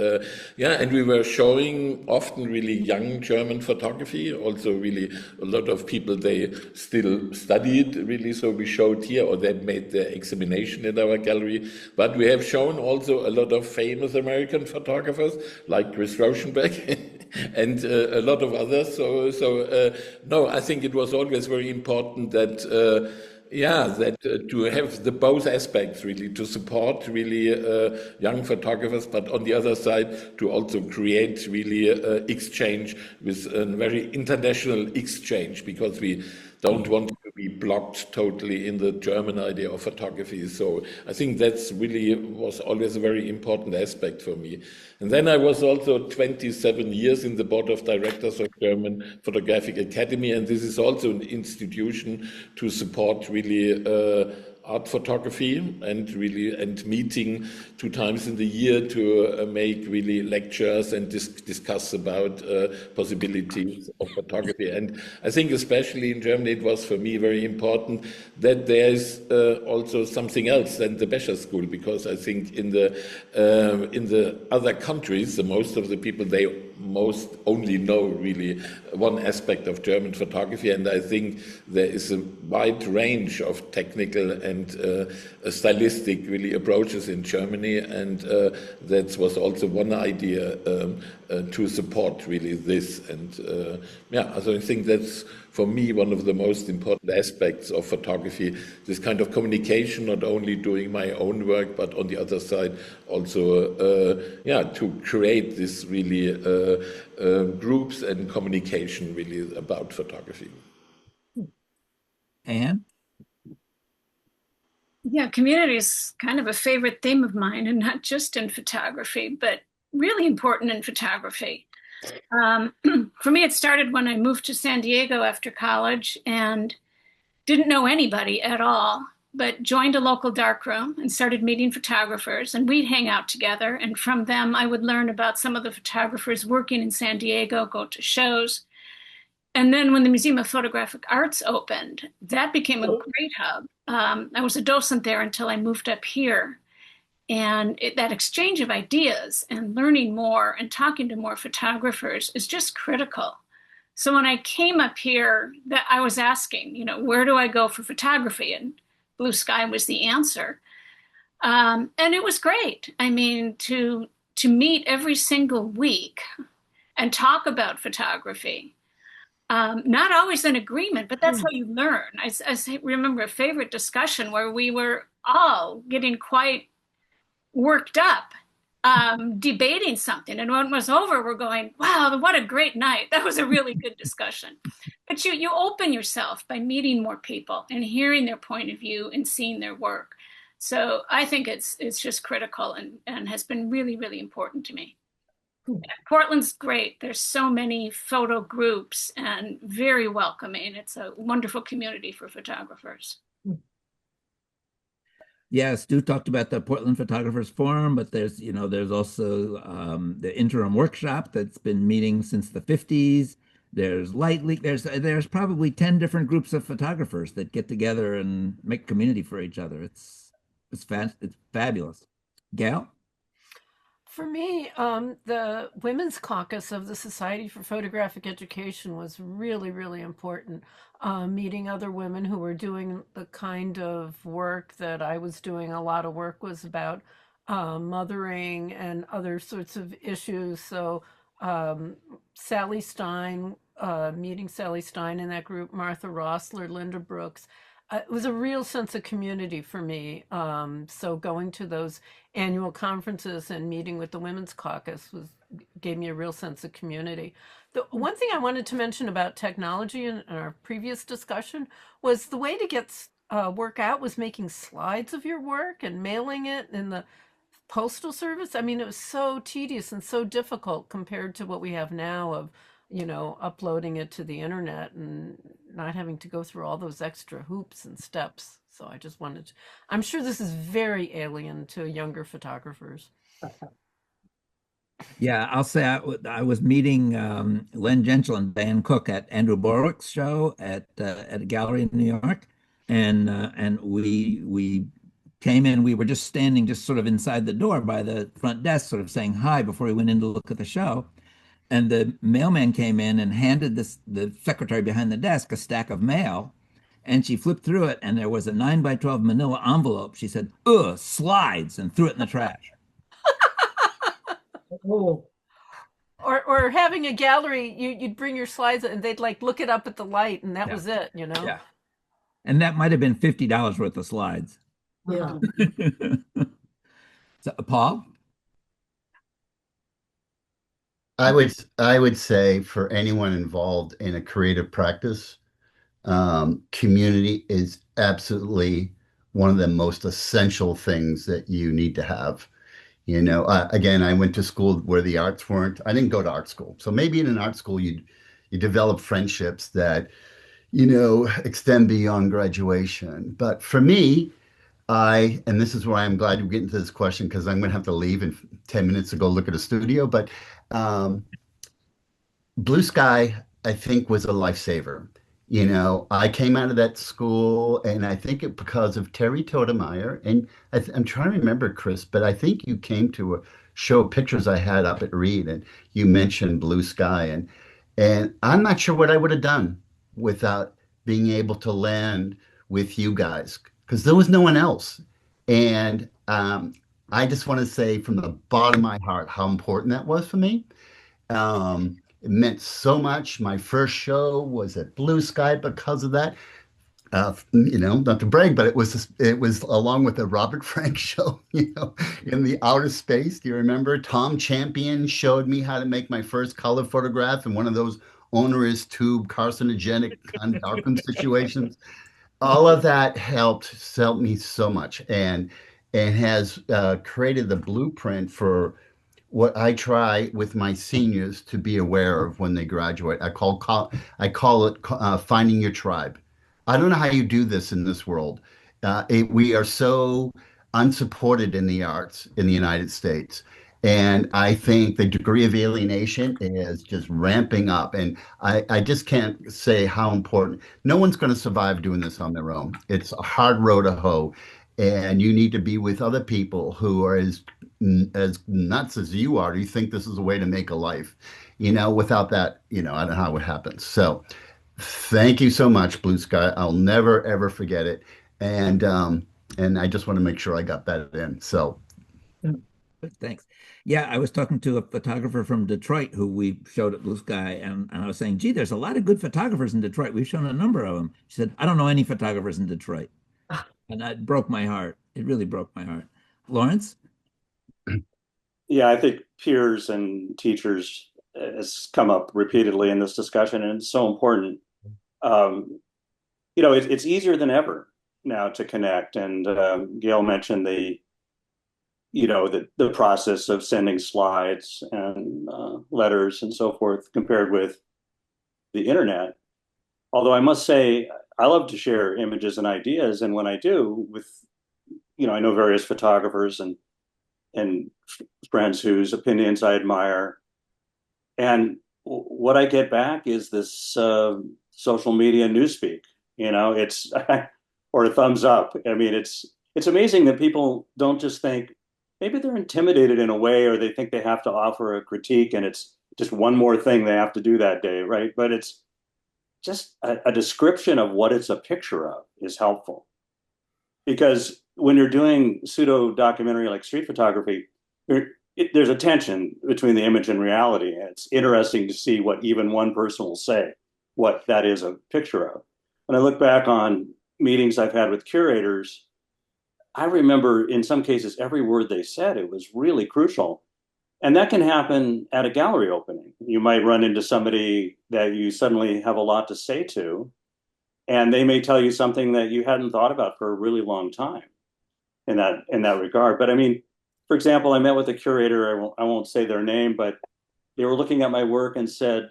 Speaker 4: and we were showing often really young German photography. Also, really a lot of people, they still studied really, so we showed here, or they made their examination in our gallery. But we have shown also a lot of famous American photographers like Chris Rauschenberg and a lot of others. No, I think it was always very important that to have the both aspects really, to support really young photographers, but on the other side to also create really exchange with a very international exchange, because we don't want to be blocked totally in the German idea of photography. So I think that's really was always a very important aspect for me. And then I was also 27 years in the board of directors of German Photographic Academy, and this is also an institution to support really art photography and meeting 2 times in the year to make really lectures and discuss about possibilities of photography. And I think especially in Germany it was for me very important that there is also something else than the Becher School, because I think in the other countries, most of the people, they most only know really one aspect of German photography, and I think there is a wide range of technical and stylistic really approaches in Germany, and that was also one idea to support really this. And so I think that's for me one of the most important aspects of photography, this kind of communication, not only doing my own work, but on the other side also to create this really groups and communication really about photography.
Speaker 1: Anne?
Speaker 10: Yeah, community is kind of a favorite theme of mine, and not just in photography, but really important in photography. For me, it started when I moved to San Diego after college and didn't know anybody at all, but joined a local darkroom and started meeting photographers, and we'd hang out together. And from them, I would learn about some of the photographers working in San Diego, go to shows. And then when the Museum of Photographic Arts opened, that became a great hub. I was a docent there until I moved up here. And that exchange of ideas and learning more and talking to more photographers is just critical. So when I came up here, that I was asking, where do I go for photography? And Blue Sky was the answer. And it was great. I mean, to meet every single week and talk about photography. Not always in agreement, but that's how you learn. I remember a favorite discussion where we were all getting quite worked up, debating something. And when it was over, we're going, wow, what a great night. That was a really good discussion. But you open yourself by meeting more people and hearing their point of view and seeing their work. So I think it's just critical and has been really, really important to me. Portland's great. There's so many photo groups and very welcoming. It's a wonderful community for photographers.
Speaker 1: Yeah, Stu talked about the Portland Photographers Forum, but there's also the interim workshop that's been meeting since the 50s. There's Light League. There's probably 10 different groups of photographers that get together and make community for each other. It's fabulous. Gal?
Speaker 3: For me, the Women's Caucus of the Society for Photographic Education was really, really important. Meeting other women who were doing the kind of work that I was doing. A lot of work was about mothering and other sorts of issues. So Sally Stein, meeting Sally Stein in that group, Martha Rossler, Linda Brooks. It was a real sense of community for me. So going to those annual conferences and meeting with the Women's Caucus gave me a real sense of community. The one thing I wanted to mention about technology in our previous discussion was the way to get work out was making slides of your work and mailing it in the postal service. I mean, it was so tedious and so difficult compared to what we have now of uploading it to the internet and not having to go through all those extra hoops and steps. So I just wanted to, I'm sure this is very alien to younger photographers.
Speaker 1: Yeah, I'll say I was meeting Len Gentile and Dan Cook at Andrew Borwick's show at a gallery in New York, and we came in. We were just standing just sort of inside the door by the front desk, sort of saying hi before we went in to look at the show. And the mailman came in and handed the secretary behind the desk a stack of mail, and she flipped through it, and there was a 9x12 manila envelope. She said, "Ugh, slides," and threw it in the trash.
Speaker 3: Or having a gallery, you'd bring your slides and they'd look it up at the light, and that was it,
Speaker 1: Yeah. And that might have been $50 worth of slides.
Speaker 2: Yeah.
Speaker 1: So, Paul?
Speaker 7: I would say for anyone involved in a creative practice, community is absolutely one of the most essential things that you need to have. Again, I went to school where the arts weren't. I didn't go to art school, so maybe in an art school you develop friendships that extend beyond graduation. But for me, and this is why I'm glad you get into this question because I'm going to have to leave in 10 minutes to go look at a studio. But um, Blue Sky, I think, was a lifesaver. You know, I came out of that school, and I think it because of Terry Totemeyer. And I'm trying to remember, Chris, but I think you came to a show of pictures I had up at Reed, and you mentioned Blue Sky, and I'm not sure what I would have done without being able to land with you guys because there was no one else. And I just want to say from the bottom of my heart how important that was for me. It meant so much. My first show was at Blue Sky because of that. You know, not to brag, but it was along with the Robert Frank show, you know, in the outer space. Do you remember? Tom Champion showed me how to make my first color photograph in one of those onerous tube carcinogenic kind of darkroom situations. All of that helped me so much, and has created the blueprint for what I try with my seniors to be aware of when they graduate. I call it finding your tribe. I don't know how you do this in this world. We are so unsupported in the arts in the United States. And I think the degree of alienation is just ramping up. And I just can't say how important. No one's going to survive doing this on their own. It's a hard road to hoe. And you need to be with other people who are as nuts as you are. Do you think this is a way to make a life? You know, without that, you know, I don't know how it happens. So thank you so much, Blue Sky. I'll never ever forget it. And I just want to make sure I got that in. So
Speaker 1: Thanks. Yeah, I was talking to a photographer from Detroit who we showed at Blue Sky, and I was saying, gee, there's a lot of good photographers in Detroit. We've shown a number of them. She said, I don't know any photographers in Detroit. And that broke my heart. It really broke my heart. Lawrence?
Speaker 9: Yeah, I think peers and teachers has come up repeatedly in this discussion, and it's so important. You know, it's easier than ever now to connect. And Gail mentioned the process of sending slides and letters and so forth compared with the internet. Although I must say, I love to share images and ideas, and when I do with, you know, I know various photographers and friends whose opinions I admire, and what I get back is this social media newspeak. You know, it's or a thumbs up. I mean, it's amazing that people don't just think maybe they're intimidated in a way, or they think they have to offer a critique, and it's just one more thing they have to do that day, right? But it's just a description of what it's a picture of is helpful. Because when you're doing pseudo documentary like street photography, there's a tension between the image and reality. And it's interesting to see what even one person will say, what that is a picture of. When I look back on meetings I've had with curators, I remember in some cases every word they said. It was really crucial. And that can happen at a gallery opening. You might run into somebody that you suddenly have a lot to say to, and they may tell you something that you hadn't thought about for a really long time in that regard. But I mean, for example, I met with a curator, I won't say their name, but they were looking at my work and said,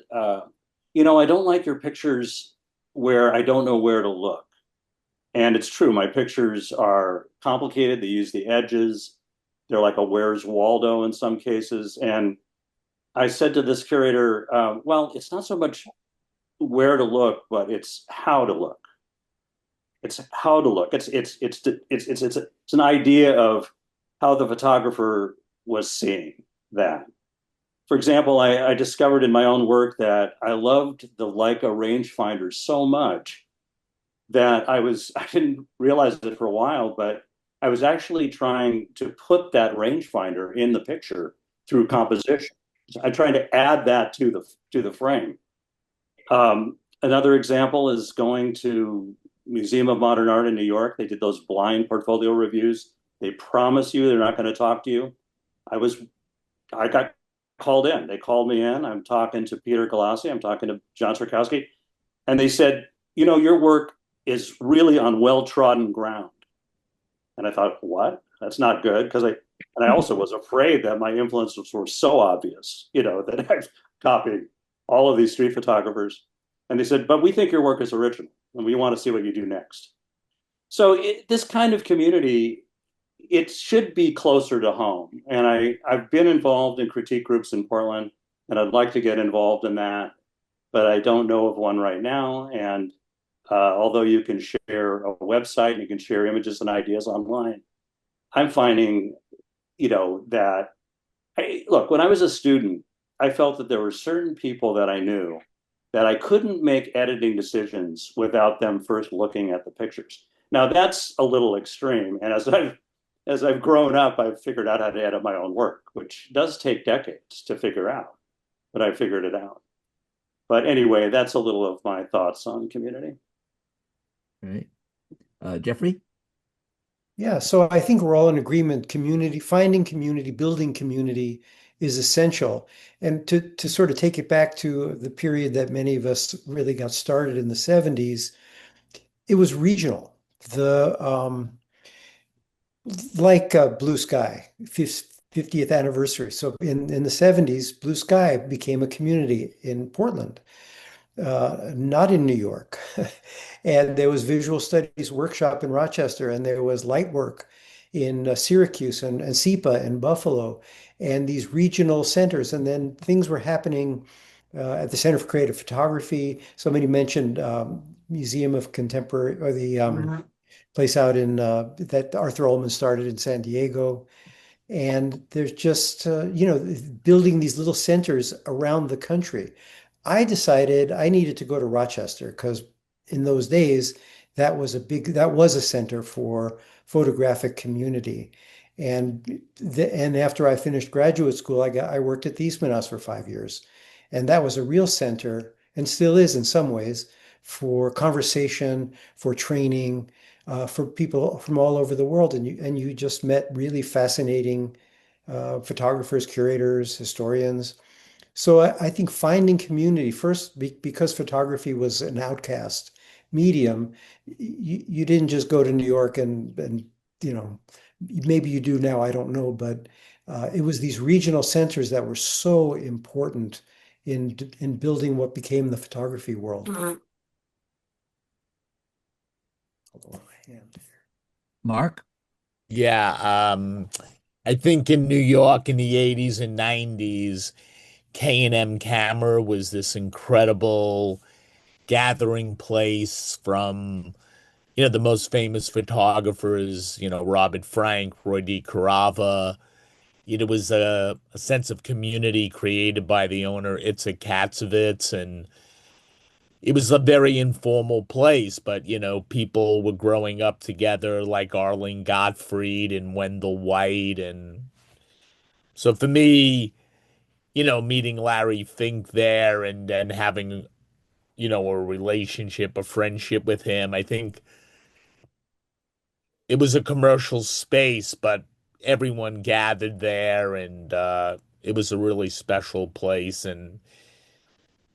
Speaker 9: you know, I don't like your pictures where I don't know where to look. And it's true, my pictures are complicated. They use the edges. They're like a Where's Waldo in some cases. And I said to this curator, well, it's not so much where to look, but it's how to look. It's how to look. It's an idea of how the photographer was seeing that. For example, I discovered in my own work that I loved the Leica rangefinder so much that I didn't realize it for a while, but I was actually trying to put that rangefinder in the picture through composition. I'm trying to add that to the frame. Another example is going to Museum of Modern Art in New York. They did those blind portfolio reviews. They promise you they're not going to talk to you. I got called in. They called me in. I'm talking to Peter Galassi. I'm talking to John Sierkowski. And they said, you know, your work is really on well-trodden ground. And I thought, what? That's not good. And I also was afraid that my influences were so obvious, you know, that I've copied all of these street photographers. And they said, but we think your work is original and we want to see what you do next. So this kind of community, it should be closer to home. And I've been involved in critique groups in Portland, and I'd like to get involved in that, but I don't know of one right now. And although you can share a website and you can share images and ideas online, I'm finding, that look, when I was a student, I felt that there were certain people that I knew that I couldn't make editing decisions without them first looking at the pictures. Now that's a little extreme. And as I've grown up, I've figured out how to edit my own work, which does take decades to figure out, but I figured it out. But anyway, that's a little of my thoughts on community.
Speaker 1: All right. Jeffrey?
Speaker 16: Yeah, so I think we're all in agreement. Community, finding community, building community is essential. And to sort of take it back to the period that many of us really got started in the 70s, it was regional. Like Blue Sky, 50th anniversary. So in the 70s, Blue Sky became a community in Portland, not in New York. And there was Visual Studies Workshop in Rochester, and there was Light Work in Syracuse and SEPA in Buffalo, and these regional centers. And then things were happening at the Center for Creative Photography. Somebody mentioned Museum of Contemporary, or the place out in that Arthur Ullman started in San Diego. And there's just, building these little centers around the country. I decided I needed to go to Rochester because in those days, that was a center for photographic community. And after I finished graduate school, I worked at the Eastman House for 5 years. And that was a real center, and still is in some ways, for conversation, for training, for people from all over the world. And you just met really fascinating photographers, curators, historians. So I think finding community first, because photography was an outcast medium, you didn't just go to New York and maybe you do now, I don't know, but it was these regional centers that were so important in building what became the photography world.
Speaker 1: Mark?
Speaker 19: Yeah, I think in New York in the 80s and 90s, K&M Camera was this incredible gathering place from, the most famous photographers, Robert Frank, Roy DeCarava. It was a sense of community created by the owner, Itzhak Katzovitz, and it was a very informal place, but, people were growing up together like Arlene Gottfried and Wendell White. And so for me, meeting Larry Fink there and having, a relationship, a friendship with him, I think it was a commercial space, but everyone gathered there, and it was a really special place. And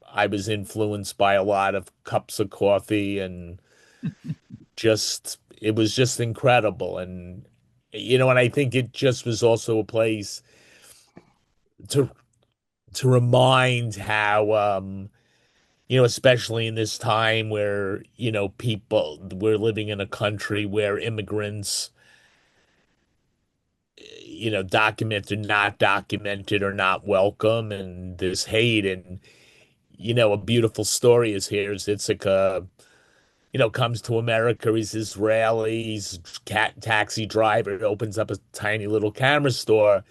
Speaker 19: I was influenced by a lot of cups of coffee, and it was just incredible. And, and I think it just was also a place to remind how, especially in this time where, we're living in a country where immigrants, documented, not documented, are not welcome, and there's hate. And, a beautiful story is Itzhak, comes to America. He's Israeli, he's taxi driver, opens up a tiny little camera store.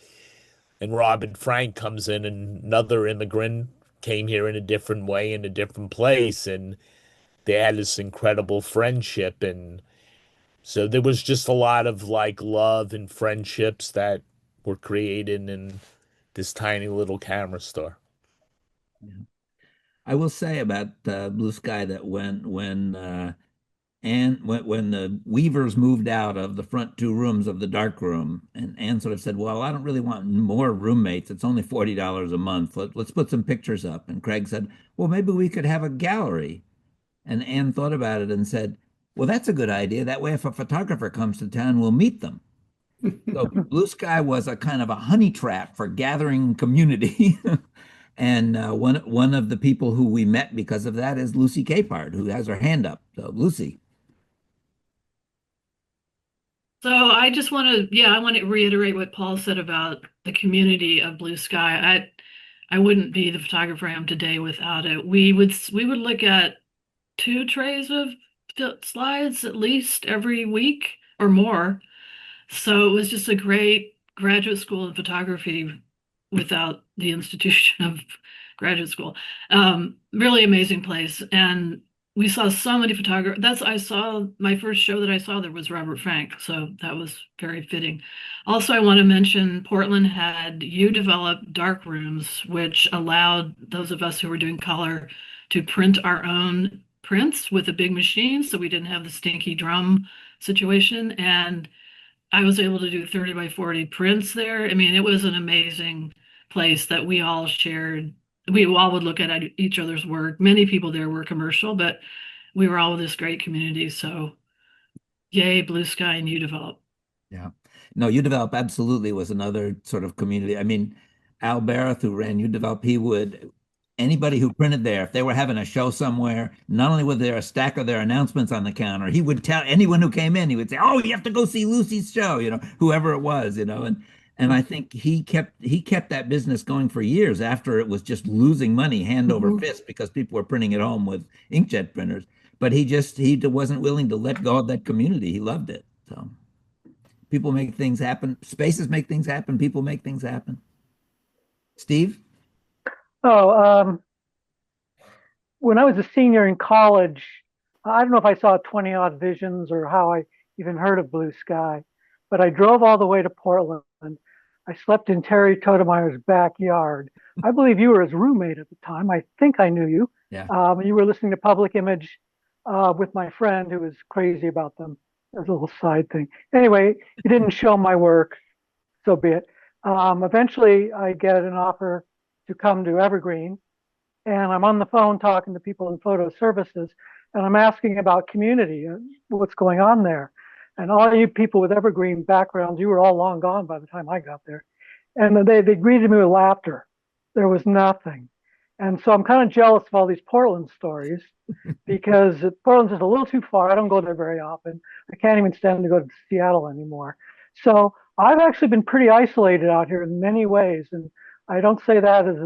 Speaker 19: And Robert Frank comes in, and another immigrant came here in a different way, in a different place, and they had this incredible friendship. And so there was just a lot of love and friendships that were created in this tiny little camera store.
Speaker 1: Yeah. I will say about Blue Sky that when the Weavers moved out of the front two rooms of the dark room, and Anne sort of said, well, I don't really want more roommates. It's only $40 a month. Let's put some pictures up. And Craig said, well, maybe we could have a gallery. And Anne thought about it and said, well, that's a good idea. That way, if a photographer comes to town, we'll meet them. So Blue Sky was a kind of a honey trap for gathering community. And one of the people who we met because of that is Lucy Capehart, who has her hand up. So, Lucy.
Speaker 8: So I just want to, yeah, I want to reiterate what Paul said about the community of Blue Sky. I wouldn't be the photographer I am today without it. We would look at 2 trays of slides at least every week or more. So it was just a great graduate school in photography without the institution of graduate school. Really amazing place. And we saw so many photographers. I saw my first show that I saw there was Robert Frank. So that was very fitting. Also, I want to mention Portland had U-Develop dark rooms, which allowed those of us who were doing color to print our own prints with a big machine. So we didn't have the stinky drum situation. And I was able to do 30 by 40 prints there. I mean, it was an amazing place that we all shared. We all would look at each other's work. Many people there were commercial, but we were all this great community. So yay, Blue Sky and U-Develop.
Speaker 1: Yeah. No, U-Develop absolutely was another sort of community. I mean, Al Bareth, who ran U-Develop, anybody who printed there, if they were having a show somewhere, not only was there a stack of their announcements on the counter, he would tell anyone who came in, he would say, "Oh, you have to go see Lucy's show," whoever it was, and I think he kept that business going for years after it was just losing money hand over fist because people were printing at home with inkjet printers. But he wasn't willing to let go of that community. He loved it. So people make things happen. Spaces make things happen. People make things happen. Steve?
Speaker 11: Oh, when I was a senior in college, I don't know if I saw 20 odd visions or how I even heard of Blue Sky, but I drove all the way to Portland. I slept in Terry Totemeyer's backyard. I believe you were his roommate at the time. I think I knew you.
Speaker 1: Yeah.
Speaker 11: You were listening to Public Image with my friend who was crazy about them. As a little side thing. Anyway, he didn't show my work, so be it. Eventually, I get an offer to come to Evergreen, and I'm on the phone talking to people in photo services, and I'm asking about community and what's going on there. And all you people with Evergreen backgrounds, you were all long gone by the time I got there. And they greeted me with laughter. There was nothing. And so I'm kind of jealous of all these Portland stories because Portland's just a little too far. I don't go there very often. I can't even stand to go to Seattle anymore. So I've actually been pretty isolated out here in many ways. And I don't say that as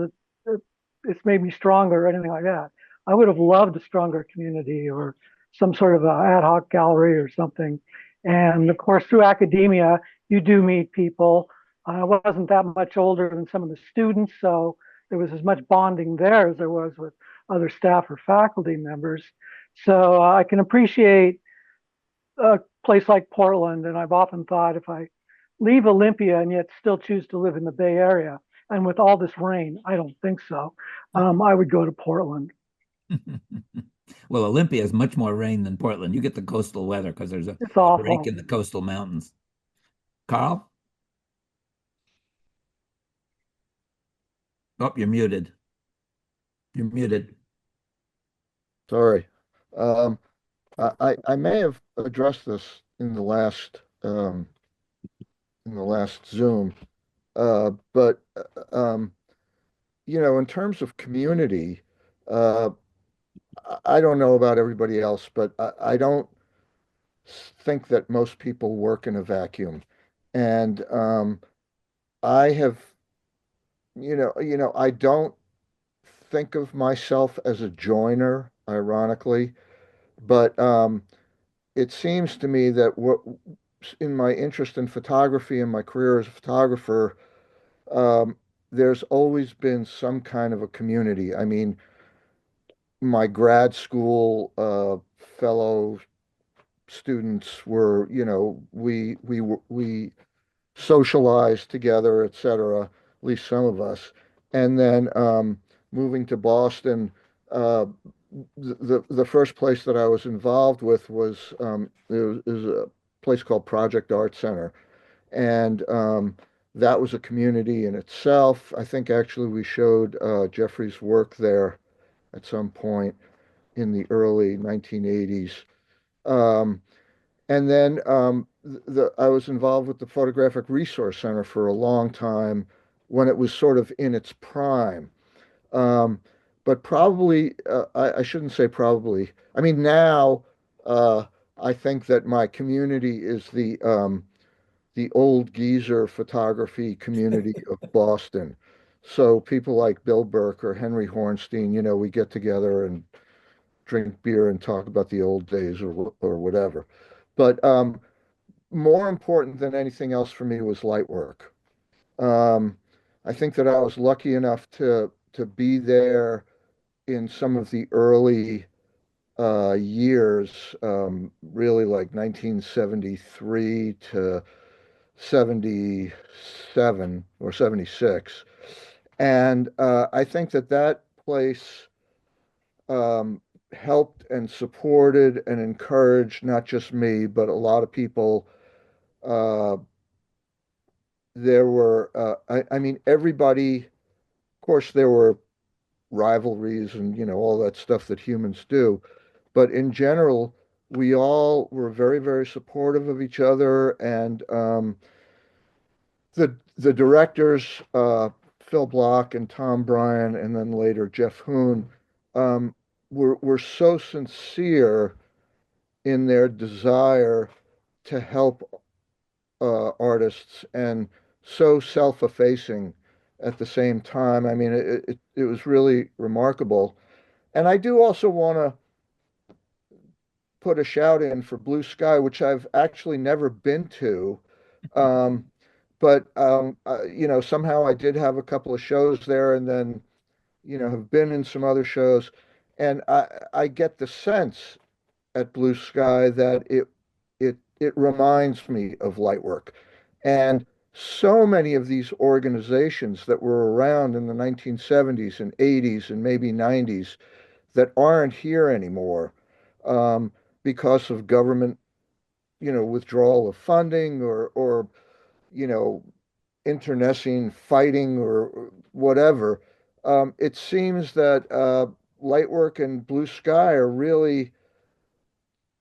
Speaker 11: it's made me stronger or anything like that. I would have loved a stronger community or some sort of ad hoc gallery or something. And of course, through academia, you do meet people. I wasn't that much older than some of the students, so there was as much bonding there as there was with other staff or faculty members. So I can appreciate a place like Portland. And I've often thought if I leave Olympia and yet still choose to live in the Bay Area, and with all this rain, I don't think so, I would go to Portland.
Speaker 1: Well, Olympia has much more rain than Portland. You get the coastal weather because there's a break in the coastal mountains. Carl? Oh, you're muted. You're muted.
Speaker 5: Sorry. I may have addressed this in the last Zoom, but in terms of community, I don't know about everybody else, but I don't think that most people work in a vacuum, and I have, I don't think of myself as a joiner, ironically, but it seems to me that in my interest in photography and my career as a photographer, there's always been some kind of a community. I mean, my grad school fellow students were, we socialized together, etc. At least some of us, and then moving to Boston, the first place that I was involved with was a place called Project Art Center, and that was a community in itself. I think actually we showed Jeffrey's work there at some point in the early 1980s. And then I was involved with the Photographic Resource Center for a long time when it was sort of in its prime. But probably, I shouldn't say probably. I mean, now I think that my community is the old geezer photography community of Boston. So people like Bill Burke or Henry Hornstein, we get together and drink beer and talk about the old days or whatever. But more important than anything else for me was light work. I think that I was lucky enough to be there in some of the early years, really like 1973 to 77 or 76. And I think that place helped and supported and encouraged not just me, but a lot of people. Uh, there were, I mean, everybody, of course, there were rivalries and, all that stuff that humans do. But in general, we all were very, very supportive of each other. And the directors, Phil Block and Tom Bryan, and then later Jeff Hoon, were so sincere in their desire to help artists and so self-effacing at the same time. I mean, it was really remarkable. And I do also want to put a shout in for Blue Sky, which I've actually never been to. But somehow I did have a couple of shows there, and then, have been in some other shows. And I get the sense at Blue Sky that it reminds me of Lightwork. And so many of these organizations that were around in the 1970s and 80s and maybe 90s that aren't here anymore, because of government, withdrawal of funding or internecine fighting or whatever. It seems that Lightwork and Blue Sky are really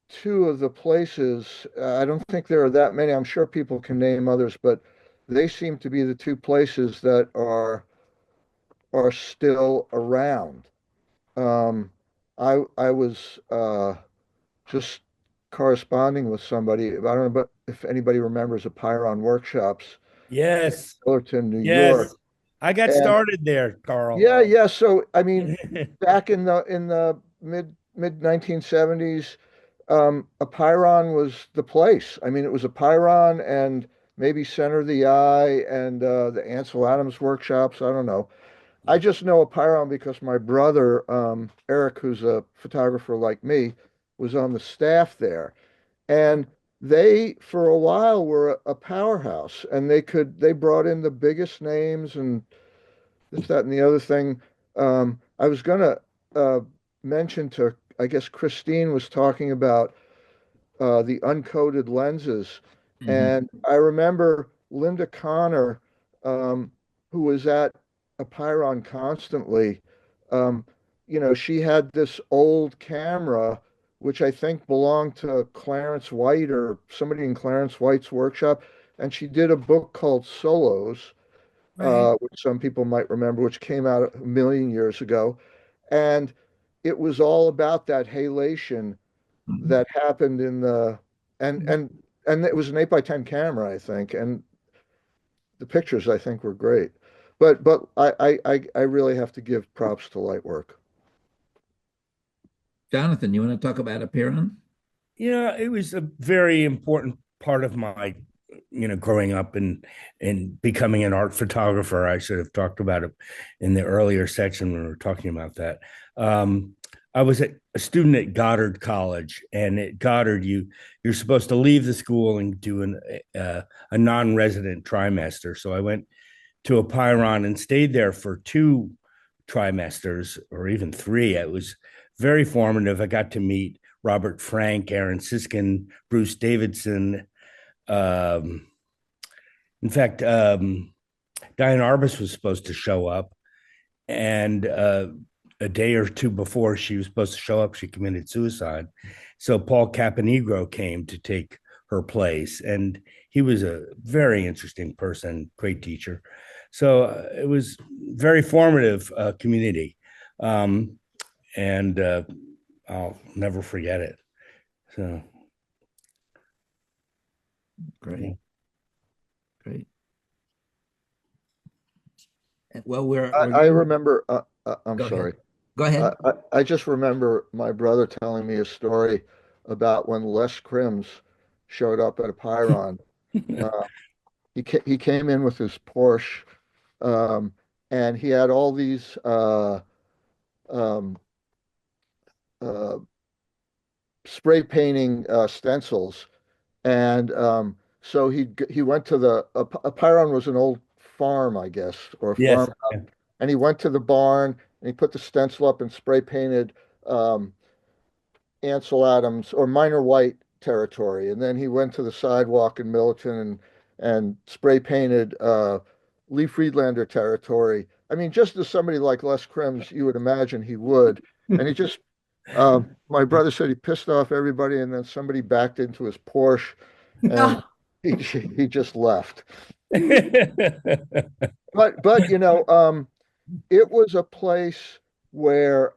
Speaker 5: two of the places. I don't think there are that many. I'm sure people can name others, but they seem to be the two places that are still around. I was just corresponding with somebody. I don't know if anybody remembers the Pyron Workshops
Speaker 20: Yes.
Speaker 5: in Fullerton, New
Speaker 20: Yes.
Speaker 5: York.
Speaker 20: I got
Speaker 5: And
Speaker 20: started there, Carl.
Speaker 5: yeah. So I mean, back in the mid 1970s, a Pyron was the place. I mean, it was a Pyron and maybe Center of the Eye and the Ansel Adams workshops. I don't know. I just know a Pyron because my brother, Eric, who's a photographer like me, was on the staff there. And they, for a while, were a powerhouse, and they brought in the biggest names and this, that, and the other thing. I was gonna mention to, I guess Christine was talking about the uncoated lenses. And I remember Linda Connor, who was at a Pyron constantly. She had this old camera, which I think belonged to Clarence White or somebody in Clarence White's workshop. And she did a book called Solos, which some people might remember, which came out a million years ago. And it was all about that halation that happened in and it was an 8x10 camera, I think. And the pictures, I think, were great. But I really have to give props to Lightwork.
Speaker 1: Jonathan, you want to talk about Apeiron?
Speaker 20: Yeah, it was a very important part of my, growing up and becoming an art photographer. I should have talked about it in the earlier section when we were talking about that. I was a student at Goddard College, and at Goddard, you're supposed to leave the school and do a non-resident trimester. So I went to Apeiron and stayed there for 2 trimesters or even 3. It was very formative. I got to meet Robert Frank, Aaron Siskin, Bruce Davidson. In fact, Diane Arbus was supposed to show up, and a day or 2 before she was supposed to show up, she committed suicide. So Paul Caponegro came to take her place, and he was a very interesting person, great teacher. So it was very formative community, and I'll never forget it. So
Speaker 1: Great. Great. Well,
Speaker 5: I remember, I'm
Speaker 1: Go ahead.
Speaker 5: sorry.
Speaker 1: Go ahead.
Speaker 5: I just remember my brother telling me a story about when Les Krims showed up at a Pyrrhon. He came in with his Porsche, and he had all these um, spray painting stencils, and so he went to a Pyrrhon was an old farm, I guess, or a
Speaker 20: Yes.
Speaker 5: farm, and he went to the barn and he put the stencil up and spray painted Ansel Adams or Minor White territory, and then he went to the sidewalk in Millerton and spray painted Lee Friedlander territory. I mean, just as somebody like Les Krims, you would imagine he would, and he just. My brother said he pissed off everybody, and then somebody backed into his Porsche, and he just left. But you know, it was a place where,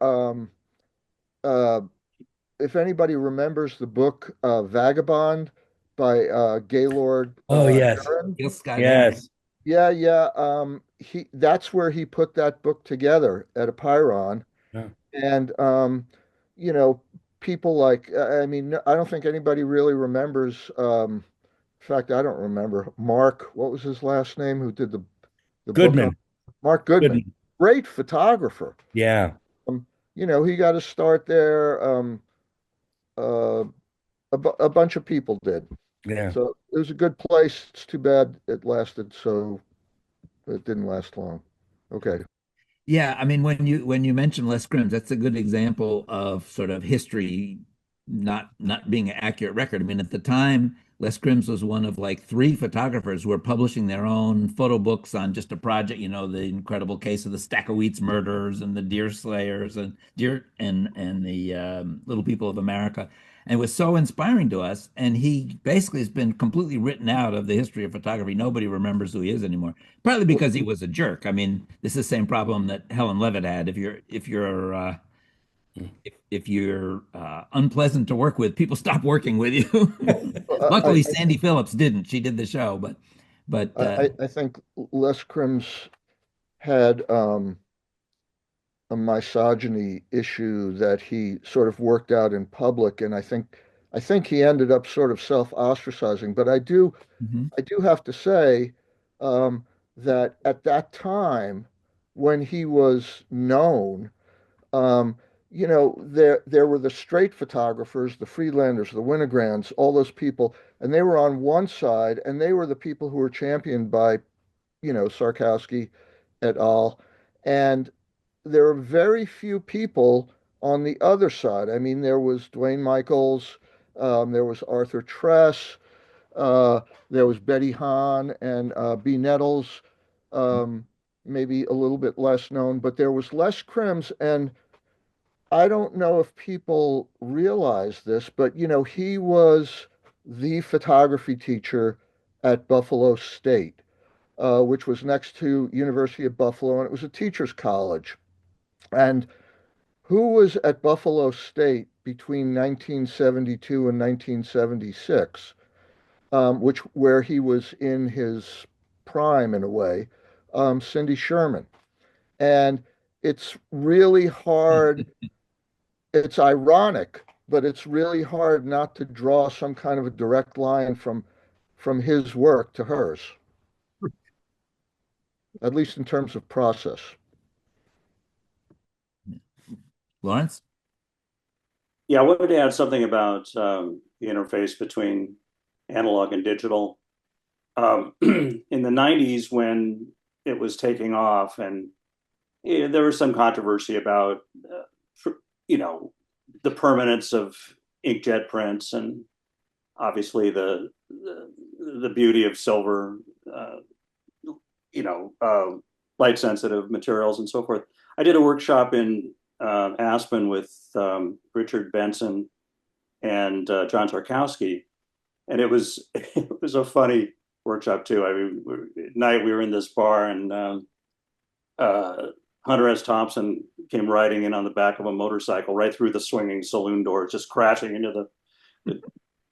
Speaker 5: if anybody remembers the book Vagabond by Gaylord.
Speaker 20: Oh yes,
Speaker 5: Duran.
Speaker 20: yes.
Speaker 5: Yeah. That's where he put that book together at a Pyrrhon, and you know, people like, I mean, I don't think anybody really remembers. In fact, I don't remember Mark. What was his last name? Who did the
Speaker 20: Goodman?
Speaker 5: book? Mark Goodman. Great photographer.
Speaker 20: Yeah.
Speaker 5: You know, he got to start there. A bunch of people did.
Speaker 20: Yeah.
Speaker 5: So it was a good place. It's too bad it lasted so. It didn't last long. Okay.
Speaker 1: Yeah, I mean, when you mention Les Krims, that's a good example of sort of history not being an accurate record. I mean, at the time, Les Krims was one of like 3 photographers who were publishing their own photo books on just a project. You know, the incredible case of the Stackowietz murders and the Deer Slayers and the Little People of America. And it was so inspiring to us. And he basically has been completely written out of the history of photography. Nobody remembers who he is anymore. Partly because he was a jerk. I mean, this is the same problem that Helen Levitt had. If you're unpleasant to work with, people stop working with you. Luckily, Sandy Phillips didn't. She did the show, but
Speaker 5: I think Les Krims had a misogyny issue that he sort of worked out in public, and I think he ended up sort of self-ostracizing. But I do have to say that at that time, when he was known, you know, there were the straight photographers, the Friedlanders, the Winograns, all those people, and they were on one side, and they were the people who were championed by, you know, Sarkowski et al. And there are very few people on the other side. I mean, there was Dwayne Michaels, there was Arthur Tress, there was Betty Hahn and B. Nettles, maybe a little bit less known, but there was Les Krims, and I don't know if people realize this, but you know, he was the photography teacher at Buffalo State, which was next to University of Buffalo, and it was a teacher's college. And who was at Buffalo State between 1972 and 1976, where he was in his prime in a way, Cindy Sherman. And it's really hard. It's ironic, but it's really hard not to draw some kind of a direct line from his work to hers, at least in terms of process.
Speaker 1: Lawrence?
Speaker 9: Yeah, I wanted to add something about the interface between analog and digital. In the 90s, when it was taking off, and there was some controversy about, you know, the permanence of inkjet prints, and obviously the beauty of silver, you know, light sensitive materials and so forth. I did a workshop in Aspen with Richard Benson and John Tarkowski, and it was a funny workshop too. I mean, at night we were in this bar, and Hunter S. Thompson came riding in on the back of a motorcycle right through the swinging saloon door, just crashing into the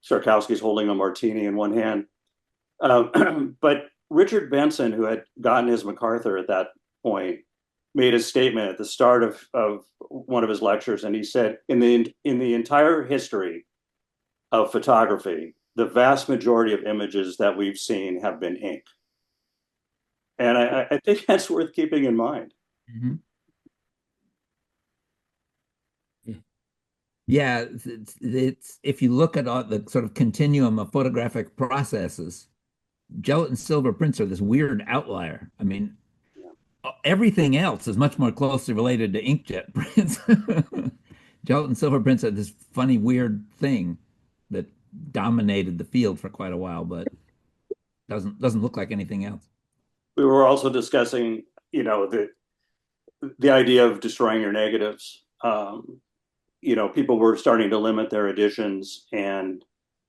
Speaker 9: Tarkowski's holding a martini in one hand. But Richard Benson, who had gotten his MacArthur at that point, made a statement at the start of one of his lectures, and he said, in the entire history of photography, the vast majority of images that we've seen have been ink. And I think that's worth keeping in mind.
Speaker 1: Mm-hmm. Yeah, it's if you look at all the sort of continuum of photographic processes, gelatin silver prints are this weird outlier. I mean, everything else is much more closely related to inkjet prints. Gelatin silver prints are this funny, weird thing that dominated the field for quite a while, but doesn't look like anything else.
Speaker 9: We were also discussing, the idea of destroying your negatives. People were starting to limit their editions, and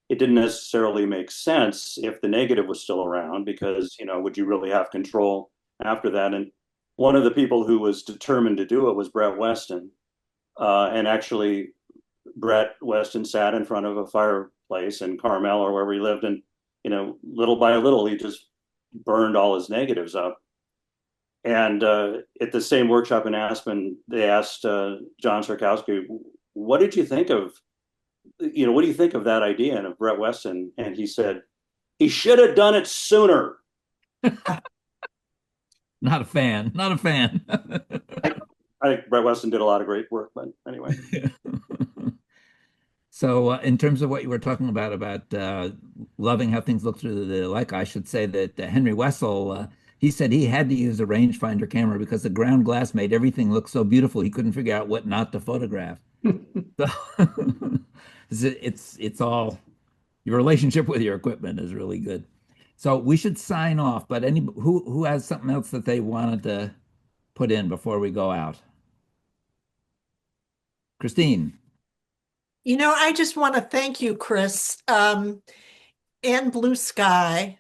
Speaker 9: it didn't necessarily make sense if the negative was still around, because, would you really have control after that? And one of the people who was determined to do it was Brett Weston. And actually, Brett Weston sat in front of a fireplace in Carmel or wherever he lived, and, little by little, he just burned all his negatives up. And at the same workshop in Aspen, they asked John Sarkowski, what did you think of, what do you think of that idea and of Brett Weston? And he said, he should have done it sooner.
Speaker 1: Not a fan.
Speaker 9: I think Brett Weston did a lot of great work, but anyway.
Speaker 1: So in terms of what you were talking about loving how things look through the Leica, I should say that Henry Wessel, he said he had to use a rangefinder camera because the ground glass made everything look so beautiful he couldn't figure out what not to photograph. So it's all, your relationship with your equipment is really good. So we should sign off, but who has something else that they wanted to put in before we go out? Christine.
Speaker 2: I just want to thank you, Chris, and Blue Sky.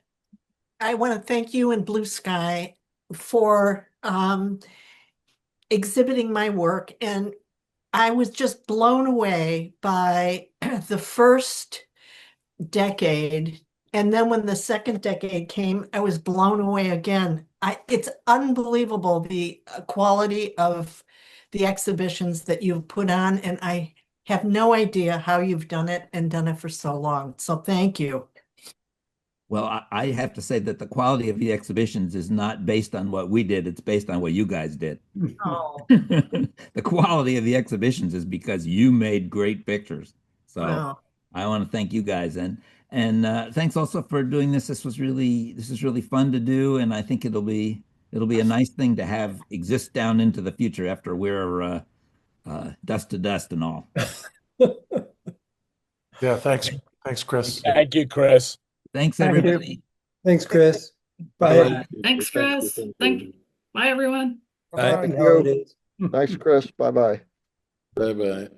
Speaker 2: I want to thank you and Blue Sky for exhibiting my work. And I was just blown away by the first decade. And then when the second decade came, I was blown away again. It's unbelievable, the quality of the exhibitions that you've put on. And I have no idea how you've done it and done it for so long. So thank you.
Speaker 1: Well, I have to say that the quality of the exhibitions is not based on what we did. It's based on what you guys did.
Speaker 2: Oh.
Speaker 1: The quality of the exhibitions is because you made great pictures. So
Speaker 2: Wow.
Speaker 1: I want to thank you guys. And thanks also for doing this. This is really fun to do. And I think it'll be a nice thing to have exist down into the future after we're dust to dust and all.
Speaker 12: Yeah, thanks, Chris.
Speaker 19: Thank you, Chris.
Speaker 1: Thanks,
Speaker 11: Thank you.
Speaker 1: everybody.
Speaker 16: Thanks, Chris. Bye.
Speaker 8: Thanks, Chris. Bye, everyone.
Speaker 16: Happy
Speaker 5: Thank you.
Speaker 16: holidays.
Speaker 5: Thanks, Chris. Bye-bye.
Speaker 4: Bye bye.